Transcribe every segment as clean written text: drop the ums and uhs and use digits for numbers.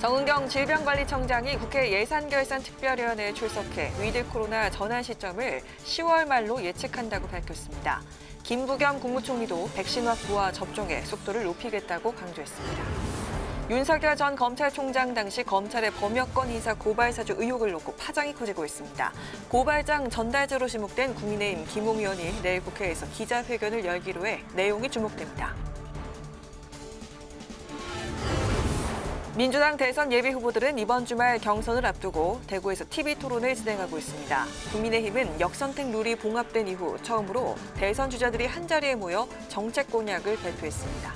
정은경 질병관리청장이 국회 예산결산특별위원회에 출석해 위드 코로나 전환 시점을 10월 말로 예측한다고 밝혔습니다. 김부겸 국무총리도 백신 확보와 접종의 속도를 높이겠다고 강조했습니다. 윤석열 전 검찰총장 당시 검찰의 범여권 인사 고발 사주 의혹을 놓고 파장이 커지고 있습니다. 고발장 전달자로 지목된 국민의힘 김웅 의원이 내일 국회에서 기자회견을 열기로 해 내용이 주목됩니다. 민주당 대선 예비 후보들은 이번 주말 경선을 앞두고 대구에서 TV 토론을 진행하고 있습니다. 국민의힘은 역선택 룰이 봉합된 이후 처음으로 대선 주자들이 한자리에 모여 정책 공약을 발표했습니다.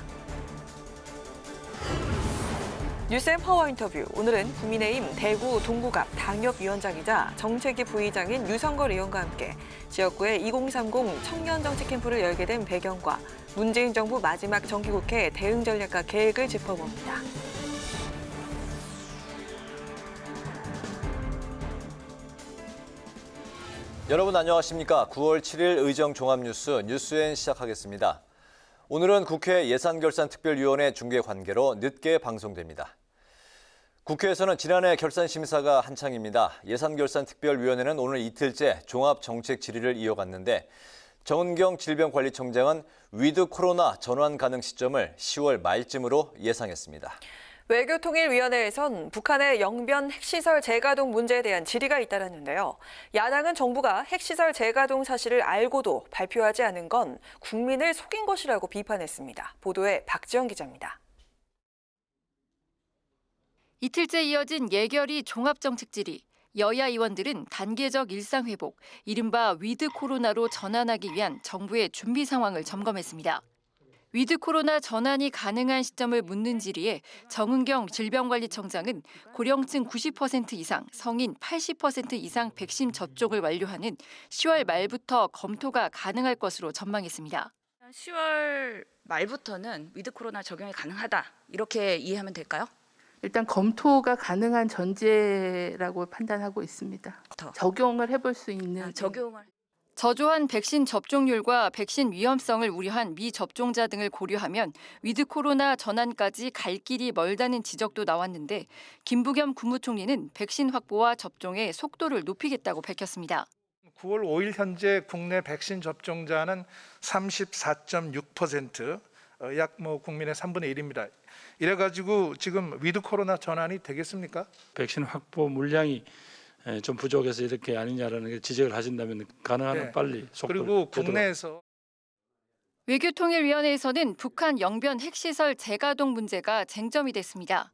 뉴스앤 파워 인터뷰. 오늘은 국민의힘 대구 동구갑 당협위원장이자 정책위 부의장인 유성걸 의원과 함께 지역구의 2030 청년정치 캠프를 열게 된 배경과 문재인 정부 마지막 정기국회 대응 전략과 계획을 짚어봅니다. 여러분 안녕하십니까? 9월 7일 의정종합뉴스 뉴스엔 시작하겠습니다. 오늘은 국회 예산결산특별위원회 중계관계로 늦게 방송됩니다. 국회에서는 지난해 결산심사가 한창입니다. 예산결산특별위원회는 오늘 이틀째 종합정책 질의를 이어갔는데 정은경 질병관리청장은 위드 코로나 전환 가능 시점을 10월 말쯤으로 예상했습니다. 외교통일위원회에선 북한의 영변 핵시설 재가동 문제에 대한 질의가 잇따랐는데요. 야당은 정부가 핵시설 재가동 사실을 알고도 발표하지 않은 건 국민을 속인 것이라고 비판했습니다. 보도에 박지영 기자입니다. 이틀째 이어진 예결위 종합정책 질의. 여야 의원들은 단계적 일상회복, 이른바 위드 코로나로 전환하기 위한 정부의 준비 상황을 점검했습니다. 위드 코로나 전환이 가능한 시점을 묻는 질의에 정은경 질병관리청장은 고령층 90% 이상, 성인 80% 이상 백신 접종을 완료하는 10월 말부터 검토가 가능할 것으로 전망했습니다. 10월 말부터는 위드 코로나 적용이 가능하다. 이렇게 이해하면 될까요? 일단 검토가 가능한 전제라고 판단하고 있습니다. 적용을 해볼 수 있는 저조한 백신 접종률과 백신 위험성을 우려한 미접종자 등을 고려하면 위드 코로나 전환까지 갈 길이 멀다는 지적도 나왔는데 김부겸 국무총리는 백신 확보와 접종의 속도를 높이겠다고 밝혔습니다. 9월 5일 현재 국내 백신 접종자는 34.6%, 약 국민의 3분의 1입니다. 이래가지고 지금 위드 코로나 전환이 되겠습니까? 백신 확보 물량이 좀 부족해서 이렇게 아니냐라는 지적을 하신다면 가능한 한 빨리 속도를 그리고 국내에서 외교통일위원회에서는 북한 영변 핵시설 재가동 문제가 쟁점이 됐습니다.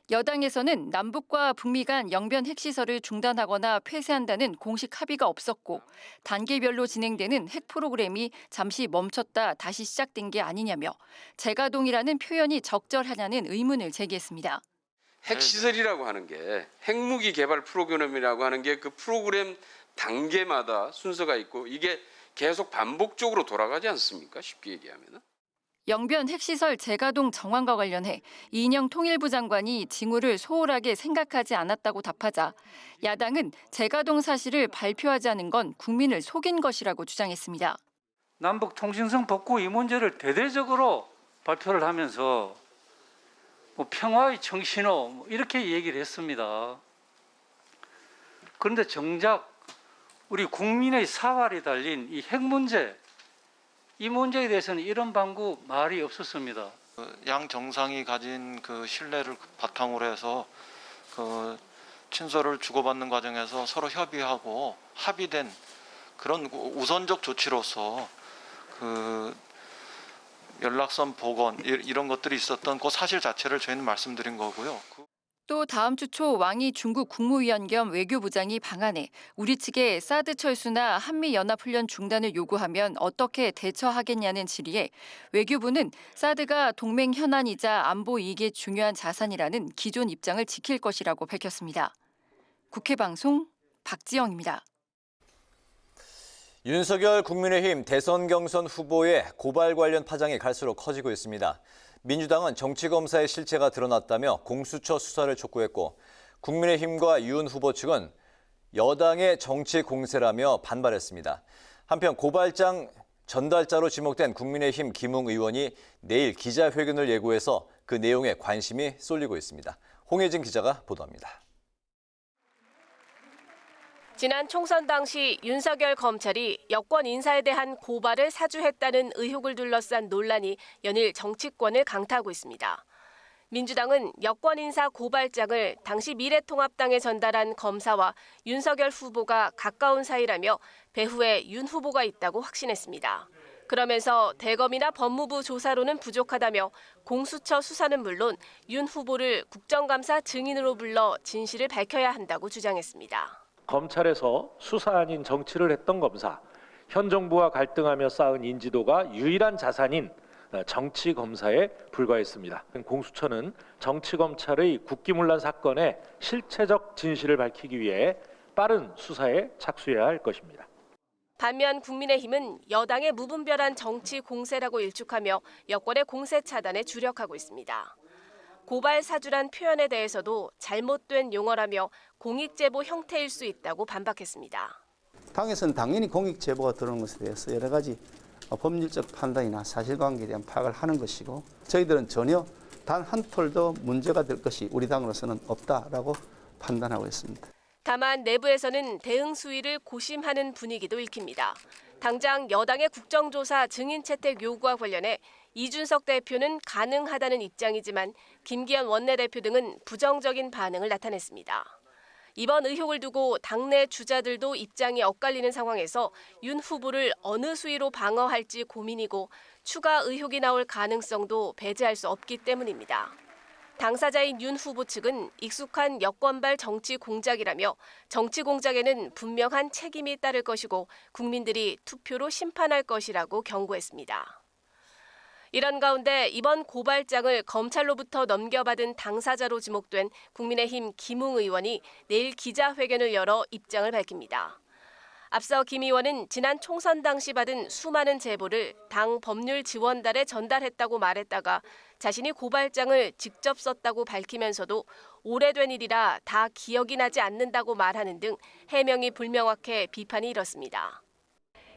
여당에서는 남북과 북미 간 영변 핵시설을 중단하거나 폐쇄한다는 공식 합의가 없었고 단계별로 진행되는 핵 프로그램이 잠시 멈췄다 다시 시작된 게 아니냐며 재가동이라는 표현이 적절하냐는 의문을 제기했습니다. 핵시설이라고 하는 게 핵무기 개발 프로그램이라고 하는 게 그 프로그램 단계마다 순서가 있고 이게 계속 반복적으로 돌아가지 않습니까? 쉽게 얘기하면. 영변 핵시설 재가동 정황과 관련해 이인영 통일부 장관이 징후를 소홀하게 생각하지 않았다고 답하자 야당은 재가동 사실을 발표하지 않은 건 국민을 속인 것이라고 주장했습니다. 남북 통신성 복구 이 문제를 대대적으로 발표를 하면서 평화의 청신호 이렇게 얘기를 했습니다. 그런데 정작 우리 국민의 사활이 달린 이 핵 문제, 이 문제에 대해서는 이런 방구 말이 없었습니다. 양 정상이 가진 그 신뢰를 바탕으로 해서 그 친서를 주고받는 과정에서 서로 협의하고 합의된 그런 우선적 조치로서 그 연락선 복원 이런 것들이 있었던 그 사실 자체를 저희는 말씀드린 거고요. 또 다음 주 초 왕이 중국 국무위원 겸 외교부장이 방한해 우리 측에 사드 철수나 한미연합훈련 중단을 요구하면 어떻게 대처하겠냐는 질의에 외교부는 사드가 동맹 현안이자 안보 이익에 중요한 자산이라는 기존 입장을 지킬 것이라고 밝혔습니다. 국회방송 박지영입니다. 윤석열 국민의힘 대선 경선 후보의 고발 관련 파장이 갈수록 커지고 있습니다. 민주당은 정치검사의 실체가 드러났다며 공수처 수사를 촉구했고 국민의힘과 윤 후보 측은 여당의 정치 공세라며 반발했습니다. 한편 고발장 전달자로 지목된 국민의힘 김웅 의원이 내일 기자회견을 예고해서 그 내용에 관심이 쏠리고 있습니다. 홍혜진 기자가 보도합니다. 지난 총선 당시 윤석열 검찰이 여권 인사에 대한 고발을 사주했다는 의혹을 둘러싼 논란이 연일 정치권을 강타하고 있습니다. 민주당은 여권 인사 고발장을 당시 미래통합당에 전달한 검사와 윤석열 후보가 가까운 사이라며 배후에 윤 후보가 있다고 확신했습니다. 그러면서 대검이나 법무부 조사로는 부족하다며 공수처 수사는 물론 윤 후보를 국정감사 증인으로 불러 진실을 밝혀야 한다고 주장했습니다. 검찰에서 수사 아닌 정치를 했던 검사, 현 정부와 갈등하며 쌓은 인지도가 유일한 자산인 정치 검사에 불과했습니다. 공수처는 정치 검찰의 국기문란 사건의 실체적 진실을 밝히기 위해 빠른 수사에 착수해야 할 것입니다. 반면 국민의힘은 여당의 무분별한 정치 공세라고 일축하며 여권의 공세 차단에 주력하고 있습니다. 고발 사주란 표현에 대해서도 잘못된 용어라며 공익제보 형태일 수 있다고 반박했습니다. 당에서는 당연히 공익제보가 들어오는 것에 대해서 여러 가지 법률적 판단이나 사실관계에 대한 파악을 하는 것이고 저희들은 전혀 단 한 톨도 문제가 될 것이 우리 당으로서는 없다라고 판단하고 있습니다. 다만 내부에서는 대응 수위를 고심하는 분위기도 읽힙니다. 당장 여당의 국정조사 증인 채택 요구와 관련해 이준석 대표는 가능하다는 입장이지만 김기현 원내대표 등은 부정적인 반응을 나타냈습니다. 이번 의혹을 두고 당내 주자들도 입장이 엇갈리는 상황에서 윤 후보를 어느 수위로 방어할지 고민이고 추가 의혹이 나올 가능성도 배제할 수 없기 때문입니다. 당사자인 윤 후보 측은 익숙한 여권발 정치 공작이라며 정치 공작에는 분명한 책임이 따를 것이고 국민들이 투표로 심판할 것이라고 경고했습니다. 이런 가운데 이번 고발장을 검찰로부터 넘겨받은 당사자로 지목된 국민의힘 김웅 의원이 내일 기자회견을 열어 입장을 밝힙니다. 앞서 김 의원은 지난 총선 당시 받은 수많은 제보를 당 법률지원단에 전달했다고 말했다가 자신이 고발장을 직접 썼다고 밝히면서도 오래된 일이라 다 기억이 나지 않는다고 말하는 등 해명이 불명확해 비판이 일었습니다.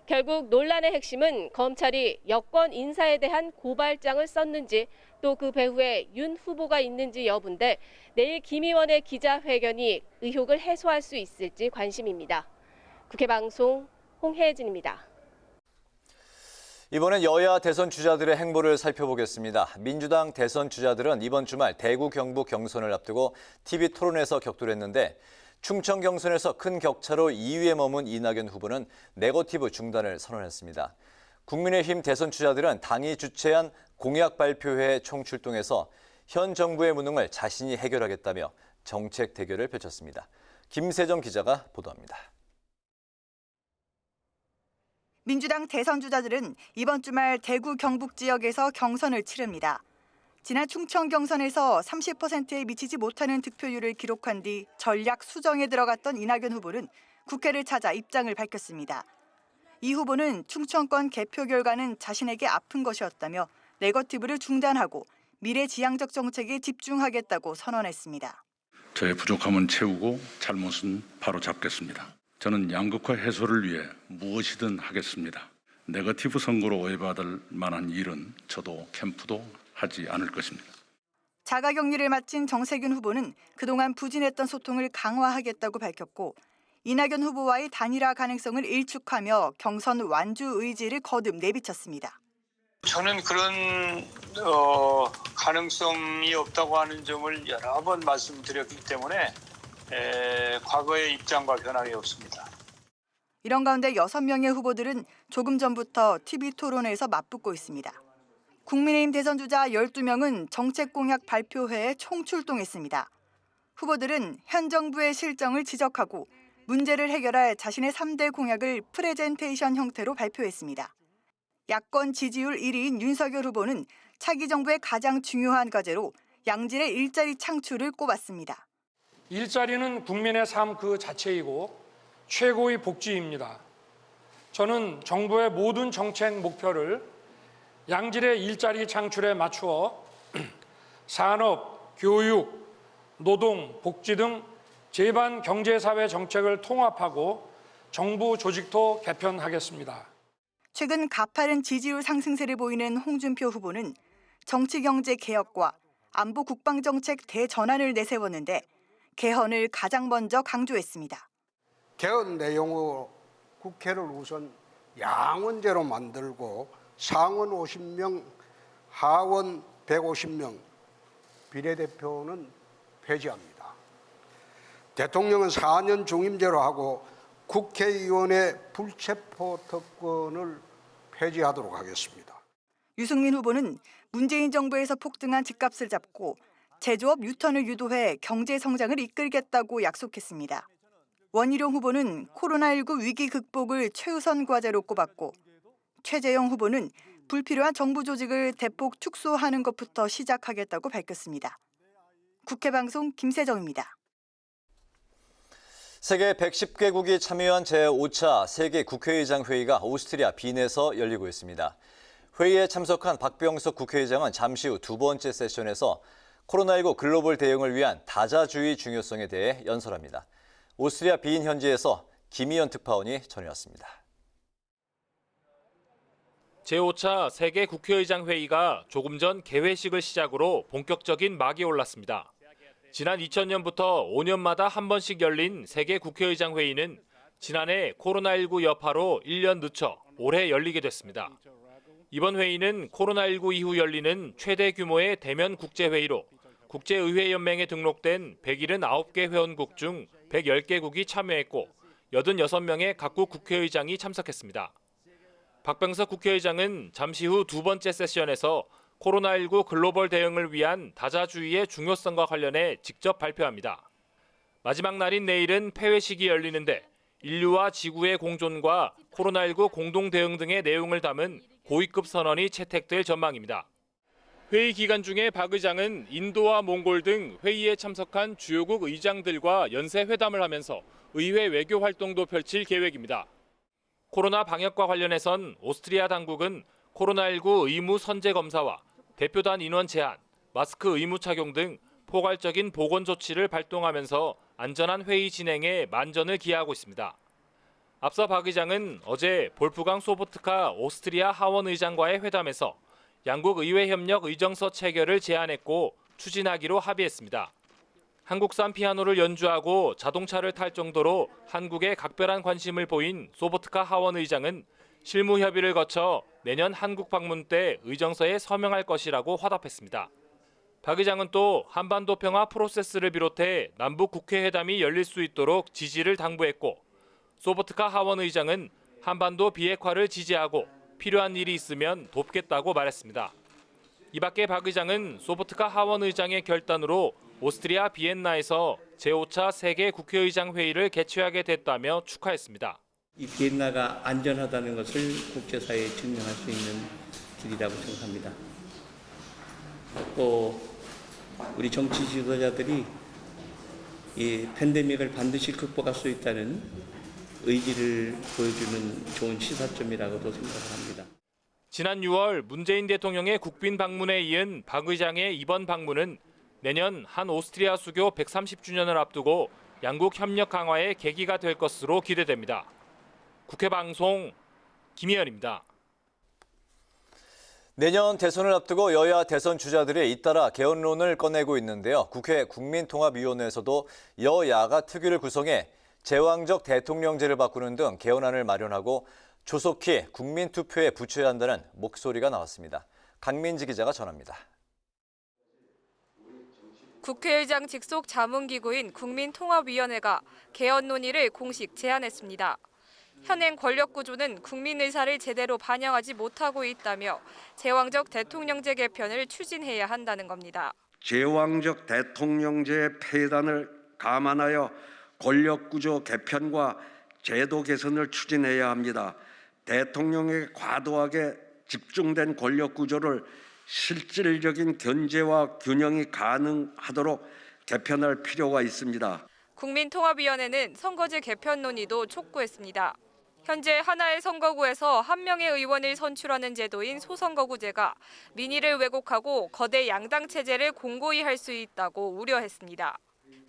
결국 논란의 핵심은 검찰이 여권 인사에 대한 고발장을 썼는지 또 그 배후에 윤 후보가 있는지 여부인데 내일 김 의원의 기자회견이 의혹을 해소할 수 있을지 관심입니다. 국회방송 홍혜진입니다. 이번엔 여야 대선 주자들의 행보를 살펴보겠습니다. 민주당 대선 주자들은 이번 주말 대구 경북 경선을 앞두고 TV 토론에서 격돌했는데 충청 경선에서 큰 격차로 2위에 머문 이낙연 후보는 네거티브 중단을 선언했습니다. 국민의힘 대선 주자들은 당이 주최한 공약 발표회에 총출동해서 현 정부의 무능을 자신이 해결하겠다며 정책 대결을 펼쳤습니다. 김세정 기자가 보도합니다. 민주당 대선 주자들은 이번 주말 대구 경북 지역에서 경선을 치릅니다. 지난 충청 경선에서 30%에 미치지 못하는 득표율을 기록한 뒤 전략 수정에 들어갔던 이낙연 후보는 국회를 찾아 입장을 밝혔습니다. 이 후보는 충청권 개표 결과는 자신에게 아픈 것이었다며 네거티브를 중단하고 미래지향적 정책에 집중하겠다고 선언했습니다. 저의 부족함은 채우고 잘못은 바로잡겠습니다. 저는 양극화 해소를 위해 무엇이든 하겠습니다. 네거티브 선거로 오해받을 만한 일은 저도 캠프도 하지 않을 것입니다. 자가격리를 마친 정세균 후보는 그동안 부진했던 소통을 강화하겠다고 밝혔고 이낙연 후보와의 단일화 가능성을 일축하며 경선 완주 의지를 거듭 내비쳤습니다. 저는 그런 가능성이 없다고 하는 점을 여러 번 말씀드렸기 때문에 과거의 입장과 변함이 없습니다. 이런 가운데 6명의 후보들은 조금 전부터 TV 토론에서 맞붙고 있습니다. 국민의힘 대선 주자 12명은 정책 공약 발표회에 총출동했습니다. 후보들은 현 정부의 실정을 지적하고 문제를 해결할 자신의 3대 공약을 프레젠테이션 형태로 발표했습니다. 야권 지지율 1위인 윤석열 후보는 차기 정부의 가장 중요한 과제로 양질의 일자리 창출을 꼽았습니다. 일자리는 국민의 삶 그 자체이고 최고의 복지입니다. 저는 정부의 모든 정책 목표를 양질의 일자리 창출에 맞추어 산업, 교육, 노동, 복지 등 제반 경제사회 정책을 통합하고 정부 조직도 개편하겠습니다. 최근 가파른 지지율 상승세를 보이는 홍준표 후보는 정치경제 개혁과 안보 국방정책 대전환을 내세웠는데 개헌을 가장 먼저 강조했습니다. 개헌 내용으로 국회를 우선 양원제로 만들고 상원 50명, 하원 150명, 비례대표는 폐지합니다. 대통령은 4년 중임제로 하고 국회의원의 불체포 특권을 폐지하도록 하겠습니다. 유승민 후보는 문재인 정부에서 폭등한 집값을 잡고 제조업 유턴을 유도해 경제 성장을 이끌겠다고 약속했습니다. 원희룡 후보는 코로나19 위기 극복을 최우선 과제로 꼽았고 최재형 후보는 불필요한 정부 조직을 대폭 축소하는 것부터 시작하겠다고 밝혔습니다. 국회방송 김세정입니다. 세계 110개국이 참여한 제5차 세계 국회의장 회의가 오스트리아 빈에서 열리고 있습니다. 회의에 참석한 박병석 국회의장은 잠시 후 두 번째 세션에서 코로나19 글로벌 대응을 위한 다자주의 중요성에 대해 연설합니다. 오스트리아 빈 현지에서 김희연 특파원이 전해왔습니다. 제5차 세계 국회의장 회의가 조금 전 개회식을 시작으로 본격적인 막이 올랐습니다. 지난 2000년부터 5년마다 한 번씩 열린 세계 국회의장 회의는 지난해 코로나19 여파로 1년 늦춰 올해 열리게 됐습니다. 이번 회의는 코로나19 이후 열리는 최대 규모의 대면 국제회의로 국제의회연맹에 등록된 179개 회원국 중 110개국이 참여했고 86명의 각국 국회의장이 참석했습니다. 박병석 국회의장은 잠시 후 두 번째 세션에서 코로나19 글로벌 대응을 위한 다자주의의 중요성과 관련해 직접 발표합니다. 마지막 날인 내일은 폐회식이 열리는데 인류와 지구의 공존과 코로나19 공동 대응 등의 내용을 담은 고위급 선언이 채택될 전망입니다. 회의 기간 중에 박 의장은 인도와 몽골 등 회의에 참석한 주요국 의장들과 연쇄 회담을 하면서 의회 외교 활동도 펼칠 계획입니다. 코로나 방역과 관련해선 오스트리아 당국은 코로나19 의무 선제 검사와 대표단 인원 제한, 마스크 의무 착용 등 포괄적인 보건 조치를 발동하면서 안전한 회의 진행에 만전을 기하고 있습니다. 앞서 박 의장은 어제 볼프강 소보트카 오스트리아 하원 의장과의 회담에서 양국 의회 협력 의정서 체결을 제안했고 추진하기로 합의했습니다. 한국산 피아노를 연주하고 자동차를 탈 정도로 한국에 각별한 관심을 보인 소보트카 하원 의장은 실무 협의를 거쳐 내년 한국 방문 때 의정서에 서명할 것이라고 화답했습니다. 박 의장은 또 한반도 평화 프로세스를 비롯해 남북 국회회담이 열릴 수 있도록 지지를 당부했고 소보트카 하원 의장은 한반도 비핵화를 지지하고 필요한 일이 있으면 돕겠다고 말했습니다. 이 밖에 박 의장은 소보트카 하원 의장의 결단으로 오스트리아 비엔나에서 제5차 세계 국회의장 회의를 개최하게 됐다며 축하했습니다. 이 비엔나가 안전하다는 것을 국제사회에 증명할 수 있는 길이라고 생각합니다. 또 우리 정치 지도자들이 이 팬데믹을 반드시 극복할 수 있다는 의지를 보여주는 좋은 시사점이라고도 생각합니다. 지난 6월 문재인 대통령의 국빈 방문에 이은 박 의장의 이번 방문은 내년 한 오스트리아 수교 130주년을 앞두고 양국 협력 강화의 계기가 될 것으로 기대됩니다. 국회 방송 김희연입니다. 내년 대선을 앞두고 여야 대선 주자들이 잇따라 개헌론을 꺼내고 있는데요. 국회 국민통합위원회에서도 여야가 특위를 구성해 제왕적 대통령제를 바꾸는 등 개헌안을 마련하고 조속히 국민투표에 붙여야 한다는 목소리가 나왔습니다. 강민지 기자가 전합니다. 국회의장 직속 자문기구인 국민통합위원회가 개헌 논의를 공식 제안했습니다. 현행 권력구조는 국민 의사를 제대로 반영하지 못하고 있다며 제왕적 대통령제 개편을 추진해야 한다는 겁니다. 제왕적 대통령제 폐단을 감안하여 권력구조 개편과 제도 개선을 추진해야 합니다. 대통령에게 과도하게 집중된 권력구조를 실질적인 견제와 균형이 가능하도록 개편할 필요가 있습니다. 국민통합위원회는 선거제 개편 논의도 촉구했습니다. 현재 하나의 선거구에서 한 명의 의원을 선출하는 제도인 소선거구제가 민의를 왜곡하고 거대 양당 체제를 공고히 할 수 있다고 우려했습니다.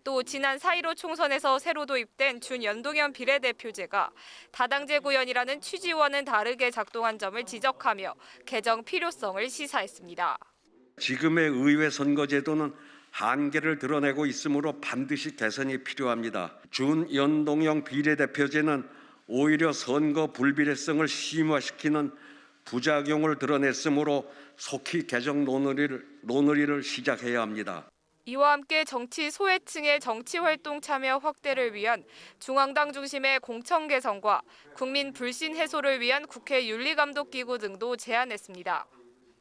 또 지난 4.15 총선에서 새로 도입된 준연동형 비례대표제가 다당제 구현이라는 취지와는 다르게 작동한 점을 지적하며 개정 필요성을 시사했습니다. 지금의 의회 선거제도는 한계를 드러내고 있으므로 반드시 개선이 필요합니다. 준연동형 비례대표제는 오히려 선거 불비례성을 심화시키는 부작용을 드러냈으므로 속히 개정 논의를 시작해야 합니다. 이와 함께 정치 소외층의 정치활동 참여 확대를 위한 중앙당 중심의 공천 개선과 국민 불신 해소를 위한 국회 윤리감독기구 등도 제안했습니다.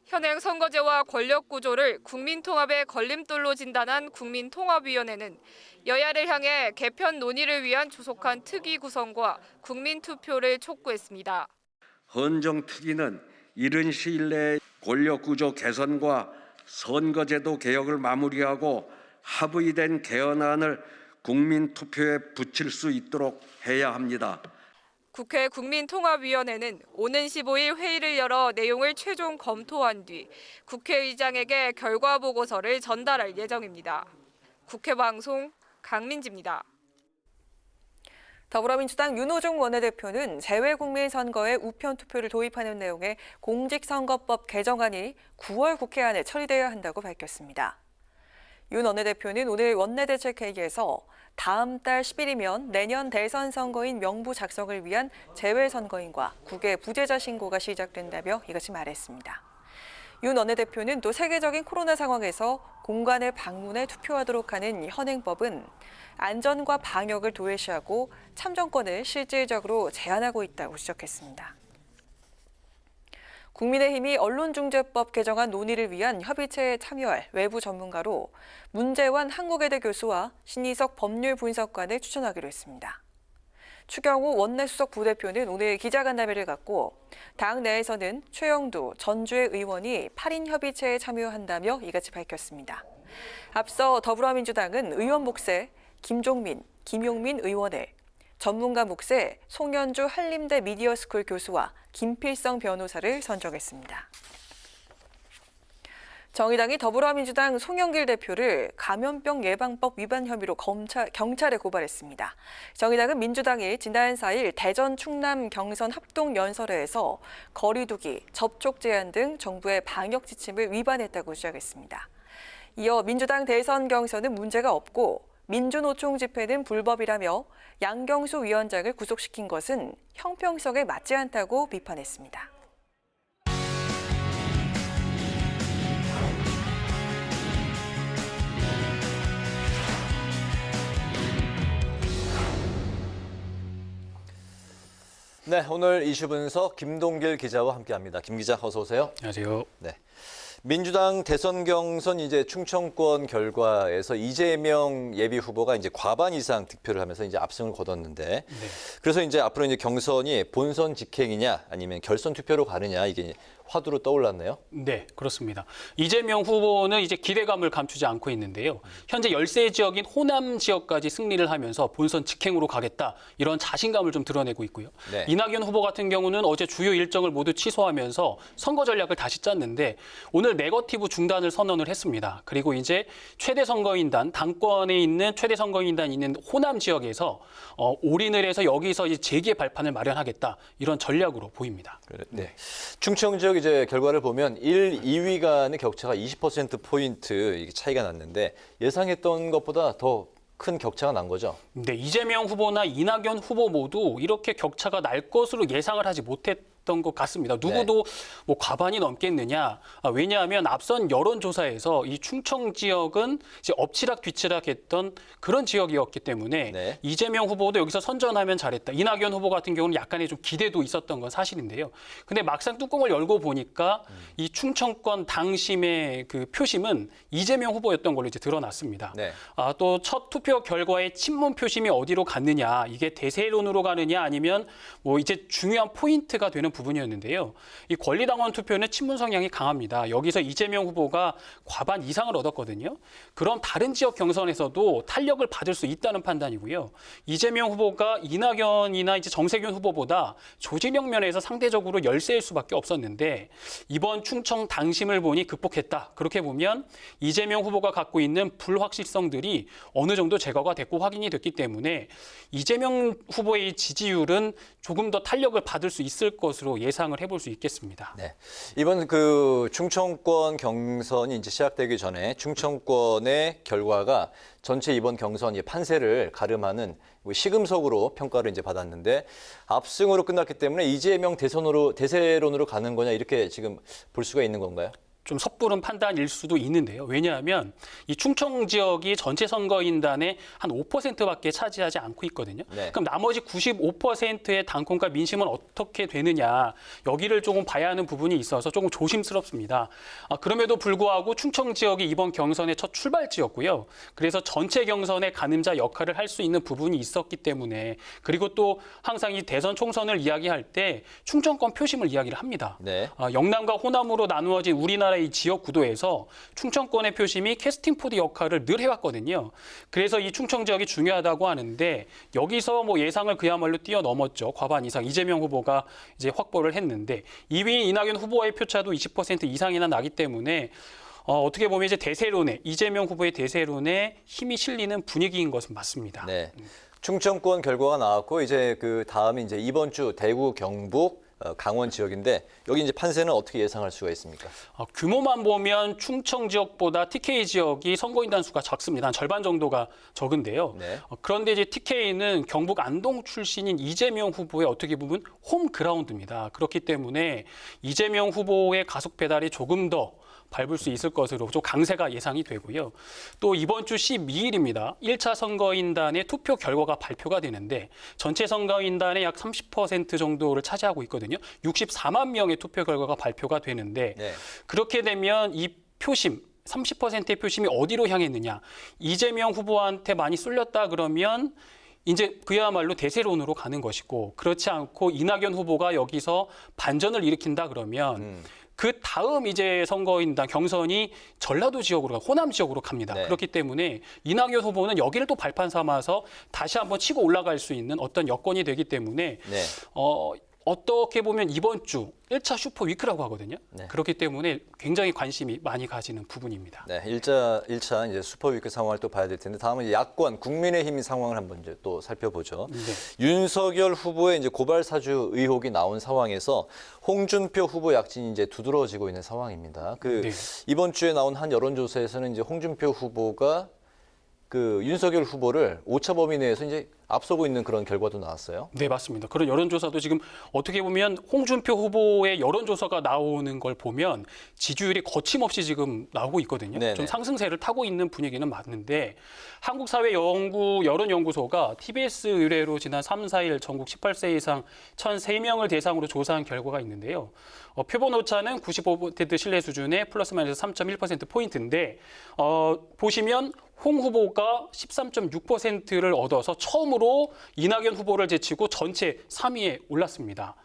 현행 선거제와 권력 구조를 국민통합의 걸림돌로 진단한 국민통합위원회는 여야를 향해 개편 논의를 위한 조속한 특위 구성과 국민투표를 촉구했습니다. 헌정 특위는 이른 시일 내에 권력 구조 개선과 선거제도 개혁을 마무리하고 합의된 개헌안을 국민투표에 붙일 수 있도록 해야 합니다. 국회 국민통합위원회는 오는 15일 회의를 열어 내용을 최종 검토한 뒤 국회의장에게 결과 보고서를 전달할 예정입니다. 국회방송 강민지입니다. 더불어민주당 윤호중 원내대표는 재외국민선거에 우편투표를 도입하는 내용의 공직선거법 개정안이 9월 국회 안에 처리돼야 한다고 밝혔습니다. 윤 원내대표는 오늘 원내대책회의에서 다음 달 10일이면 내년 대선 선거인 명부 작성을 위한 재외선거인과 국외 부재자 신고가 시작된다며 이같이 말했습니다. 윤 원내대표는 또 세계적인 코로나 상황에서 공간을 방문해 투표하도록 하는 현행법은 안전과 방역을 도외시하고 참정권을 실질적으로 제한하고 있다고 지적했습니다. 국민의힘이 언론중재법 개정안 논의를 위한 협의체에 참여할 외부 전문가로 문재환 한국외대 교수와 신희석 법률분석관을 추천하기로 했습니다. 추경호 원내수석 부대표는 오늘 기자간담회를 갖고 당 내에서는 최영두 전주의 의원이 8인 협의체에 참여한다며 이같이 밝혔습니다. 앞서 더불어민주당은 의원 몫에 김종민, 김용민 의원을, 전문가 몫에 송현주 한림대 미디어스쿨 교수와 김필성 변호사를 선정했습니다. 정의당이 더불어민주당 송영길 대표를 감염병 예방법 위반 혐의로 경찰에 고발했습니다. 정의당은 민주당이 지난 4일 대전, 충남, 경선 합동연설회에서 거리 두기, 접촉 제한 등 정부의 방역 지침을 위반했다고 주장했습니다. 이어 민주당 대선 경선은 문제가 없고 민주노총 집회는 불법이라며 양경수 위원장을 구속시킨 것은 형평성에 맞지 않다고 비판했습니다. 네, 오늘 이슈 분석 김동길 기자와 함께합니다. 김 기자, 어서 오세요. 안녕하세요. 네. 민주당 대선 경선 이제 충청권 결과에서 이재명 예비 후보가 이제 과반 이상 득표를 하면서 이제 압승을 거뒀는데, 네. 그래서 이제 앞으로 이제 경선이 본선 직행이냐 아니면 결선 투표로 가느냐 이게 화두로 떠올랐네요. 네, 그렇습니다. 이재명 후보는 이제 기대감을 감추지 않고 있는데요. 현재 열세 지역인 호남 지역까지 승리를 하면서 본선 직행으로 가겠다, 이런 자신감을 좀 드러내고 있고요. 네. 이낙연 후보 같은 경우는 어제 주요 일정을 모두 취소하면서 선거 전략을 다시 짰는데 오늘 네거티브 중단을 선언을 했습니다. 그리고 이제 최대 선거인단, 당권에 있는 최대 선거인단이 있는 호남 지역에서 올인을 해서 여기서 이제 재기의 발판을 마련하겠다, 이런 전략으로 보입니다. 네. 충청 지역 이제 결과를 보면 1, 2위 간의 격차가 20%포인트 이게 차이가 났는데 예상했던 것보다 더 큰 격차가 난 거죠? 네, 이재명 후보나 이낙연 후보 모두 이렇게 격차가 날 것으로 예상을 하지 못했던 것 같습니다. 누구도 네. 뭐 과반이 넘겠느냐. 왜냐하면 앞선 여론조사에서 이 충청 지역은 이제 엎치락 뒤치락했던 그런 지역이었기 때문에 네. 이재명 후보도 여기서 선전하면 잘했다. 이낙연 후보 같은 경우는 약간의 좀 기대도 있었던 건 사실인데요. 근데 막상 뚜껑을 열고 보니까 이 충청권 당심의 그 표심은 이재명 후보였던 걸로 이제 드러났습니다. 네. 또 첫 투표 결과에 친문 표심이 어디로 갔느냐, 이게 대세론으로 가느냐 아니면 뭐 이제 중요한 포인트가 되는 부분이었는데요. 이 권리당원 투표는 친문 성향이 강합니다. 여기서 이재명 후보가 과반 이상을 얻었거든요. 그럼 다른 지역 경선에서도 탄력을 받을 수 있다는 판단이고요. 이재명 후보가 이낙연이나 이제 정세균 후보보다 조직력 면에서 상대적으로 열세일 수밖에 없었는데 이번 충청 당심을 보니 극복했다. 그렇게 보면 이재명 후보가 갖고 있는 불확실성들이 어느 정도 제거가 됐고 확인이 됐기 때문에 이재명 후보의 지지율은 조금 더 탄력을 받을 수 있을 것으로 것으로 예상을 해볼 수 있겠습니다. 네. 이번 그 충청권 경선이 이제 시작되기 전에 충청권의 결과가 전체 이번 경선 판세를 가름하는 시금석으로 평가를 이제 받았는데 압승으로 끝났기 때문에 이재명 대세론으로 가는 거냐 이렇게 지금 볼 수가 있는 건가요? 좀 섣부른 판단일 수도 있는데요. 왜냐하면 이 충청 지역이 전체 선거인단의 한 5%밖에 차지하지 않고 있거든요. 네. 그럼 나머지 95%의 당권과 민심은 어떻게 되느냐, 여기를 조금 봐야 하는 부분이 있어서 조금 조심스럽습니다. 그럼에도 불구하고 충청 지역이 이번 경선의 첫 출발지였고요. 그래서 전체 경선의 가늠자 역할을 할 수 있는 부분이 있었기 때문에, 그리고 또 항상 이 대선 총선을 이야기할 때 충청권 표심을 이야기를 합니다. 네. 영남과 호남으로 나누어진 우리나라 이 지역 구도에서 충청권의 표심이 캐스팅 포드 역할을 늘 해왔거든요. 그래서 이 충청 지역이 중요하다고 하는데 여기서 뭐 예상을 그야말로 뛰어넘었죠. 과반 이상 이재명 후보가 이제 확보를 했는데 2위인 이낙연 후보와의 표차도 20% 이상이나 나기 때문에 어떻게 보면 이제 대세론에 이재명 후보의 대세론에 힘이 실리는 분위기인 것은 맞습니다. 네. 충청권 결과가 나왔고 이제 그 다음이 이제 이번 주 대구, 경북, 강원 지역인데 여기 이제 판세는 어떻게 예상할 수가 있습니까? 규모만 보면 충청 지역보다 TK 지역이 선거인단 수가 작습니다. 한 절반 정도가 적은데요. 네. 그런데 이제 TK는 경북 안동 출신인 이재명 후보의 어떻게 보면 홈 그라운드입니다. 그렇기 때문에 이재명 후보의 가속 페달이 조금 더 밟을 수 있을 것으로 좀 강세가 예상이 되고요. 또 이번 주 12일입니다. 1차 선거인단의 투표 결과가 발표가 되는데 전체 선거인단의 약 30% 정도를 차지하고 있거든요. 64만 명의 투표 결과가 발표가 되는데 네. 그렇게 되면 이 표심 30%의 표심이 어디로 향했느냐. 이재명 후보한테 많이 쏠렸다 그러면 이제 그야말로 대세론으로 가는 것이고, 그렇지 않고 이낙연 후보가 여기서 반전을 일으킨다 그러면 그 다음 이제 선거인단 경선이 전라도 지역으로, 호남 지역으로 갑니다. 네. 그렇기 때문에 이낙연 후보는 여기를 또 발판 삼아서 다시 한번 치고 올라갈 수 있는 어떤 여건이 되기 때문에 네. 어떻게 보면 이번 주 1차 슈퍼 위크라고 하거든요. 네. 그렇기 때문에 굉장히 관심이 많이 가지는 부분입니다. 네, 1차 이제 슈퍼위크 상황을 또 봐야 될 텐데 다음은 이제 야권 국민의힘 상황을 한번 이제 또 살펴보죠. 네. 윤석열 후보의 이제 고발 사주 의혹이 나온 상황에서 홍준표 후보 약진이 이제 두드러지고 있는 상황입니다. 네. 이번 주에 나온 한 여론조사에서는 이제 홍준표 후보가 그 윤석열 후보를 오차 범위 내에서 이제 앞서고 있는 그런 결과도 나왔어요. 네, 맞습니다. 그런 여론조사도 지금 어떻게 보면 홍준표 후보의 여론조사가 나오는 걸 보면 지지율이 거침없이 지금 나오고 있거든요. 네네. 좀 상승세를 타고 있는 분위기는 맞는데 한국사회여론연구소가 TBS 의뢰로 지난 3, 4일 전국 18세 이상 1,003명을 대상으로 조사한 결과가 있는데요. 표본 오차는 95% 신뢰 수준의 플러스 마이너스 3.1%포인트인데 보시면 홍 후보가 13.6%를 얻어서 처음으로 이낙연 후보를 제치고 전체 3위에 올랐습니다.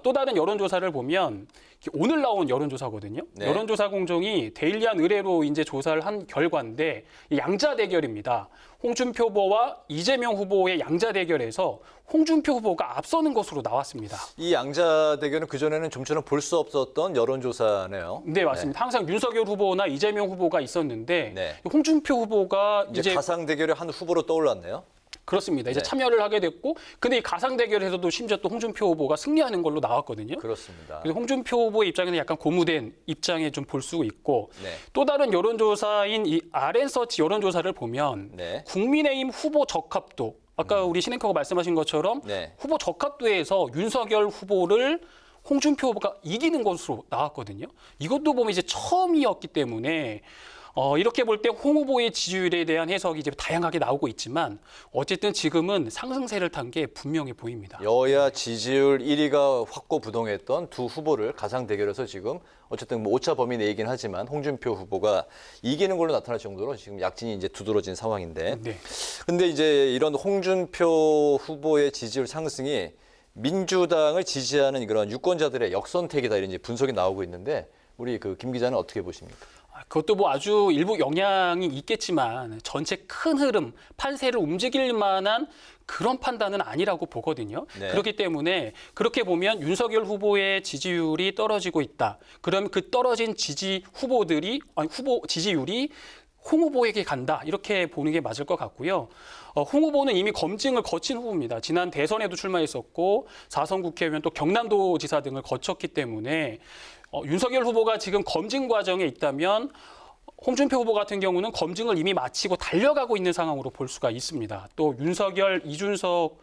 또 다른 여론조사를 보면 오늘 나온 여론조사거든요. 네. 여론조사 공정이 데일리한 의뢰로 이제 조사를 한 결과인데 양자 대결입니다. 홍준표 후보와 이재명 후보의 양자 대결에서 홍준표 후보가 앞서는 것으로 나왔습니다. 이 양자 대결은 그전에는 좀처럼 볼 수 없었던 여론조사네요. 네, 맞습니다. 항상 윤석열 후보나 이재명 후보가 있었는데 네. 홍준표 후보가 이제 가상 대결의 한 후보로 떠올랐네요. 그렇습니다. 이제 네. 참여를 하게 됐고, 근데 이 가상 대결에서도 심지어 또 홍준표 후보가 승리하는 걸로 나왔거든요. 그렇습니다. 그래서 홍준표 후보의 입장에는 약간 고무된 입장에 좀 볼 수 있고, 네. 또 다른 여론조사인 이 RN서치 여론조사를 보면 네. 국민의힘 후보 적합도, 아까 우리 신앵커가 말씀하신 것처럼 네. 후보 적합도에서 윤석열 후보를 홍준표 후보가 이기는 것으로 나왔거든요. 이것도 보면 이제 처음이었기 때문에 이렇게 볼 때 홍 후보의 지지율에 대한 해석이 이제 다양하게 나오고 있지만 어쨌든 지금은 상승세를 탄 게 분명해 보입니다. 여야 지지율 1위가 확고부동했던 두 후보를 가상 대결해서 지금 어쨌든 뭐 오차 범위 내이긴 하지만 홍준표 후보가 이기는 걸로 나타날 정도로 지금 약진이 이제 두드러진 상황인데. 네. 근데 이제 이런 홍준표 후보의 지지율 상승이 민주당을 지지하는 그런 유권자들의 역선택이다 이런 이제 분석이 나오고 있는데 우리 그 김 기자는 어떻게 보십니까? 그것도 뭐 아주 일부 영향이 있겠지만 전체 큰 흐름, 판세를 움직일 만한 그런 판단은 아니라고 보거든요. 네. 그렇기 때문에 그렇게 보면 윤석열 후보의 지지율이 떨어지고 있다. 그럼 그 떨어진 후보 지지율이 홍 후보에게 간다. 이렇게 보는 게 맞을 것 같고요. 홍 후보는 이미 검증을 거친 후보입니다. 지난 대선에도 출마했었고 4선 국회의원 또 경남도지사 등을 거쳤기 때문에 윤석열 후보가 지금 검증 과정에 있다면 홍준표 후보 같은 경우는 검증을 이미 마치고 달려가고 있는 상황으로 볼 수가 있습니다. 또 윤석열, 이준석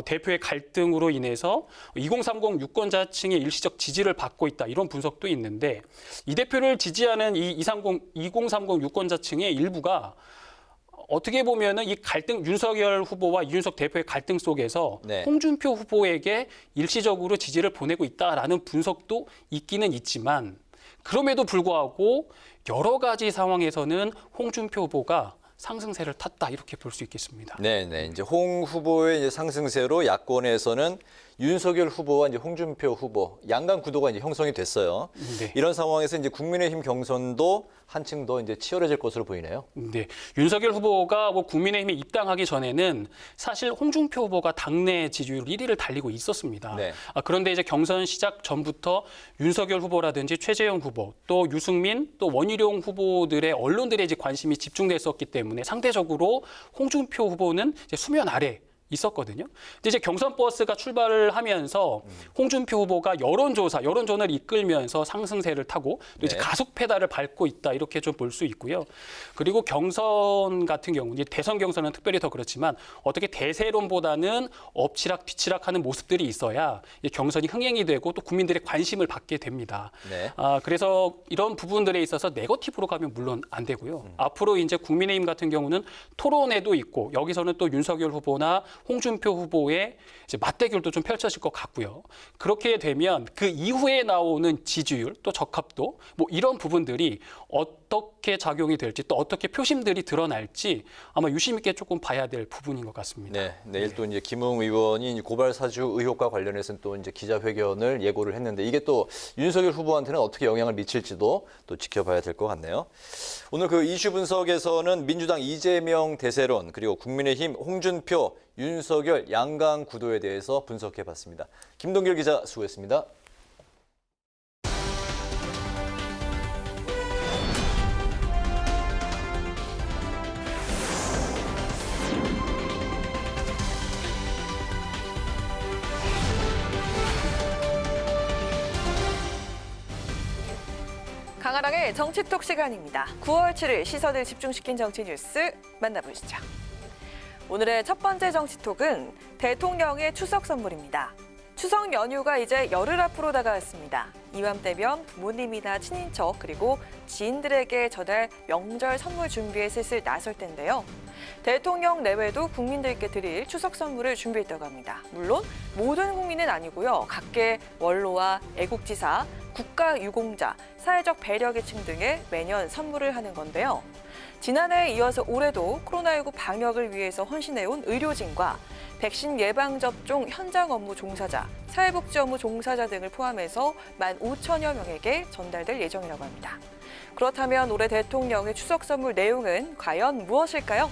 대표의 갈등으로 인해서 2030 유권자층의 일시적 지지를 받고 있다 이런 분석도 있는데 이 대표를 지지하는 이 2030 유권자층의 일부가 어떻게 보면은 이 갈등 윤석열 후보와 이준석 대표의 갈등 속에서 홍준표 후보에게 일시적으로 지지를 보내고 있다라는 분석도 있기는 있지만 그럼에도 불구하고 여러 가지 상황에서는 홍준표 후보가 상승세를 탔다 이렇게 볼 수 있겠습니다. 네, 이제 홍 후보의 이제 상승세로 야권에서는 윤석열 후보와 이제 홍준표 후보 양강 구도가 이제 형성이 됐어요. 네. 이런 상황에서 이제 국민의힘 경선도 한층 더 이제 치열해질 것으로 보이네요. 네, 윤석열 후보가 국민의힘에 입당하기 전에는 사실 홍준표 후보가 당내 지지율 1위를 달리고 있었습니다. 네. 그런데 이제 경선 시작 전부터 윤석열 후보라든지 최재형 후보, 또 유승민, 또 원희룡 후보들의 언론들의 이제 관심이 집중됐었기 때문에 상대적으로 홍준표 후보는 이제 수면 아래 있었거든요. 근데 이제 경선 버스가 출발을 하면서 홍준표 후보가 여론전을 이끌면서 상승세를 타고 또 이제 가속 페달을 밟고 있다 이렇게 좀 볼 수 있고요. 그리고 경선 같은 경우 이제 대선 경선은 특별히 더 그렇지만 어떻게 대세론보다는 엎치락 뒤치락하는 모습들이 있어야 경선이 흥행이 되고 또 국민들의 관심을 받게 됩니다. 네. 그래서 이런 부분들에 있어서 네거티브로 가면 물론 안 되고요. 앞으로 이제 국민의힘 같은 경우는 토론회도 있고 여기서는 또 윤석열 후보나 홍준표 후보의 이제 맞대결도 좀 펼쳐질 것 같고요. 그렇게 되면 그 이후에 나오는 지지율 또 적합도 뭐 이런 부분들이 어떻게 작용이 될지 또 어떻게 표심들이 드러날지 아마 유심 있게 조금 봐야 될 부분인 것 같습니다. 네, 내일 또 이제 김웅 의원이 고발 사주 의혹과 관련해서는 또 이제 기자회견을 예고를 했는데 이게 또 윤석열 후보한테는 어떻게 영향을 미칠지도 또 지켜봐야 될 것 같네요. 오늘 그 이슈 분석에서는 민주당 이재명 대세론 그리고 국민의힘 홍준표, 윤석열 양강 구도에 대해서 분석해봤습니다. 김동길 기자 수고했습니다. 강하랑의 정치톡 시간입니다. 9월 7일 시선을 집중시킨 정치 뉴스 만나보시죠. 오늘의 첫 번째 정치톡은 대통령의 추석 선물입니다. 추석 연휴가 이제 열흘 앞으로 다가왔습니다. 이맘때면 부모님이나 친인척 그리고 지인들에게 전할 명절 선물 준비에 슬슬 나설 텐데요. 대통령 내외도 국민들께 드릴 추석 선물을 준비했다고 합니다. 물론 모든 국민은 아니고요. 각계 원로와 애국지사, 국가유공자, 사회적 배려계층 등에 매년 선물을 하는 건데요. 지난해에 이어서 올해도 코로나19 방역을 위해서 헌신해온 의료진과 백신 예방접종 현장 업무 종사자, 사회복지 업무 종사자 등을 포함해서 15,000여 명에게 전달될 예정이라고 합니다. 그렇다면 올해 대통령의 추석 선물 내용은 과연 무엇일까요?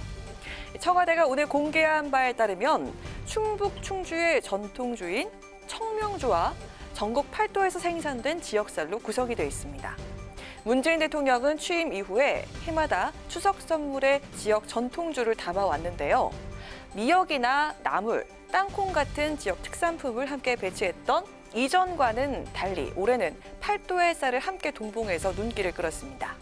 청와대가 오늘 공개한 바에 따르면 충북 충주의 전통주인 청명주와 전국 8도에서 생산된 지역쌀로 구성이 되어 있습니다. 문재인 대통령은 취임 이후에 해마다 추석 선물에 지역 전통주를 담아왔는데요. 미역이나 나물, 땅콩 같은 지역 특산품을 함께 배치했던 이전과는 달리 올해는 8도의 쌀을 함께 동봉해서 눈길을 끌었습니다.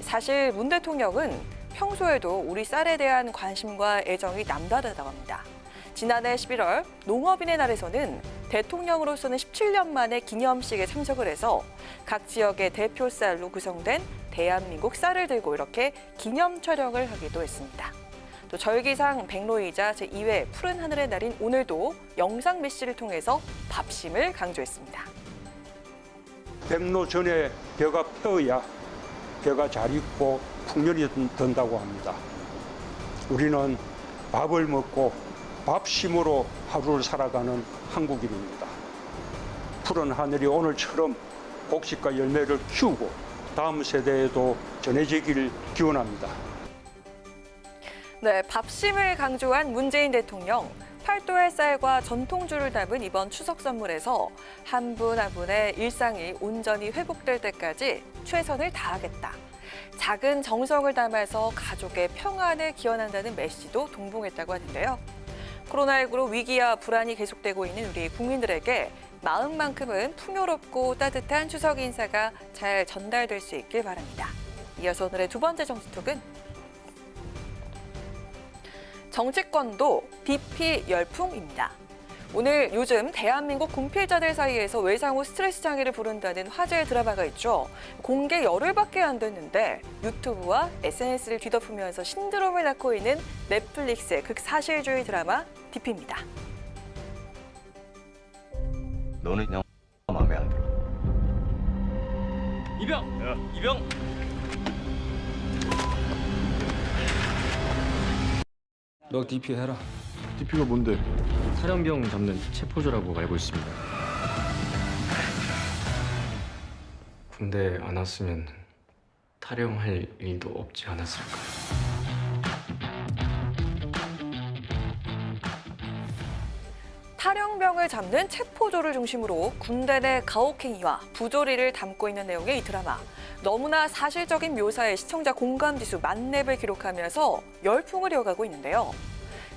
사실 문 대통령은 평소에도 우리 쌀에 대한 관심과 애정이 남다르다고 합니다. 지난해 11월 농업인의 날에서는 대통령으로서는 17년 만에 기념식에 참석을 해서 각 지역의 대표 쌀로 구성된 대한민국 쌀을 들고 이렇게 기념 촬영을 하기도 했습니다. 또 절기상 백로이자 제2회 푸른 하늘의 날인 오늘도 영상 메시를 통해서 밥심을 강조했습니다. 백로 전에 벼가 펴야 벼가 잘 익고 풍년이 든다고 합니다. 우리는 밥을 먹고 밥심으로 하루를 살아가는 한국인입니다. 푸른 하늘이 오늘처럼 곡식과 열매를 키우고 다음 세대에도 전해지기를 기원합니다. 네, 밥심을 강조한 문재인 대통령. 8도의 쌀과 전통주를 담은 이번 추석 선물에서 한 분 한 분의 일상이 온전히 회복될 때까지 최선을 다하겠다. 작은 정성을 담아서 가족의 평안에 기원한다는 메시지도 동봉했다고 하는데요. 코로나19로 위기와 불안이 계속되고 있는 우리 국민들에게 마음만큼은 풍요롭고 따뜻한 추석 인사가 잘 전달될 수 있길 바랍니다. 이어서 오늘의 두 번째 정치톡은 정치권도 DP 열풍입니다. 오늘 요즘 대한민국 군필자들 사이에서 외상 후 스트레스 장애를 부른다는 화제의 드라마가 있죠. 공개 열흘밖에 안 됐는데 유튜브와 SNS를 뒤덮으면서 신드롬을 낳고 있는 넷플릭스의 극사실주의 드라마 DP입니다. 너는 그냥 마음에 안 들어. 이병! 너 DP 해라. DP가 뭔데? 탈영병 잡는 체포조라고 알고 있습니다. 군대 안 왔으면 탈영할 일도 없지 않았을까. 탈영병을 잡는 체포조를 중심으로 군대 내 가혹행위와 부조리를 담고 있는 내용의 이 드라마. 너무나 사실적인 묘사에 시청자 공감지수 만렙을 기록하면서 열풍을 이어가고 있는데요.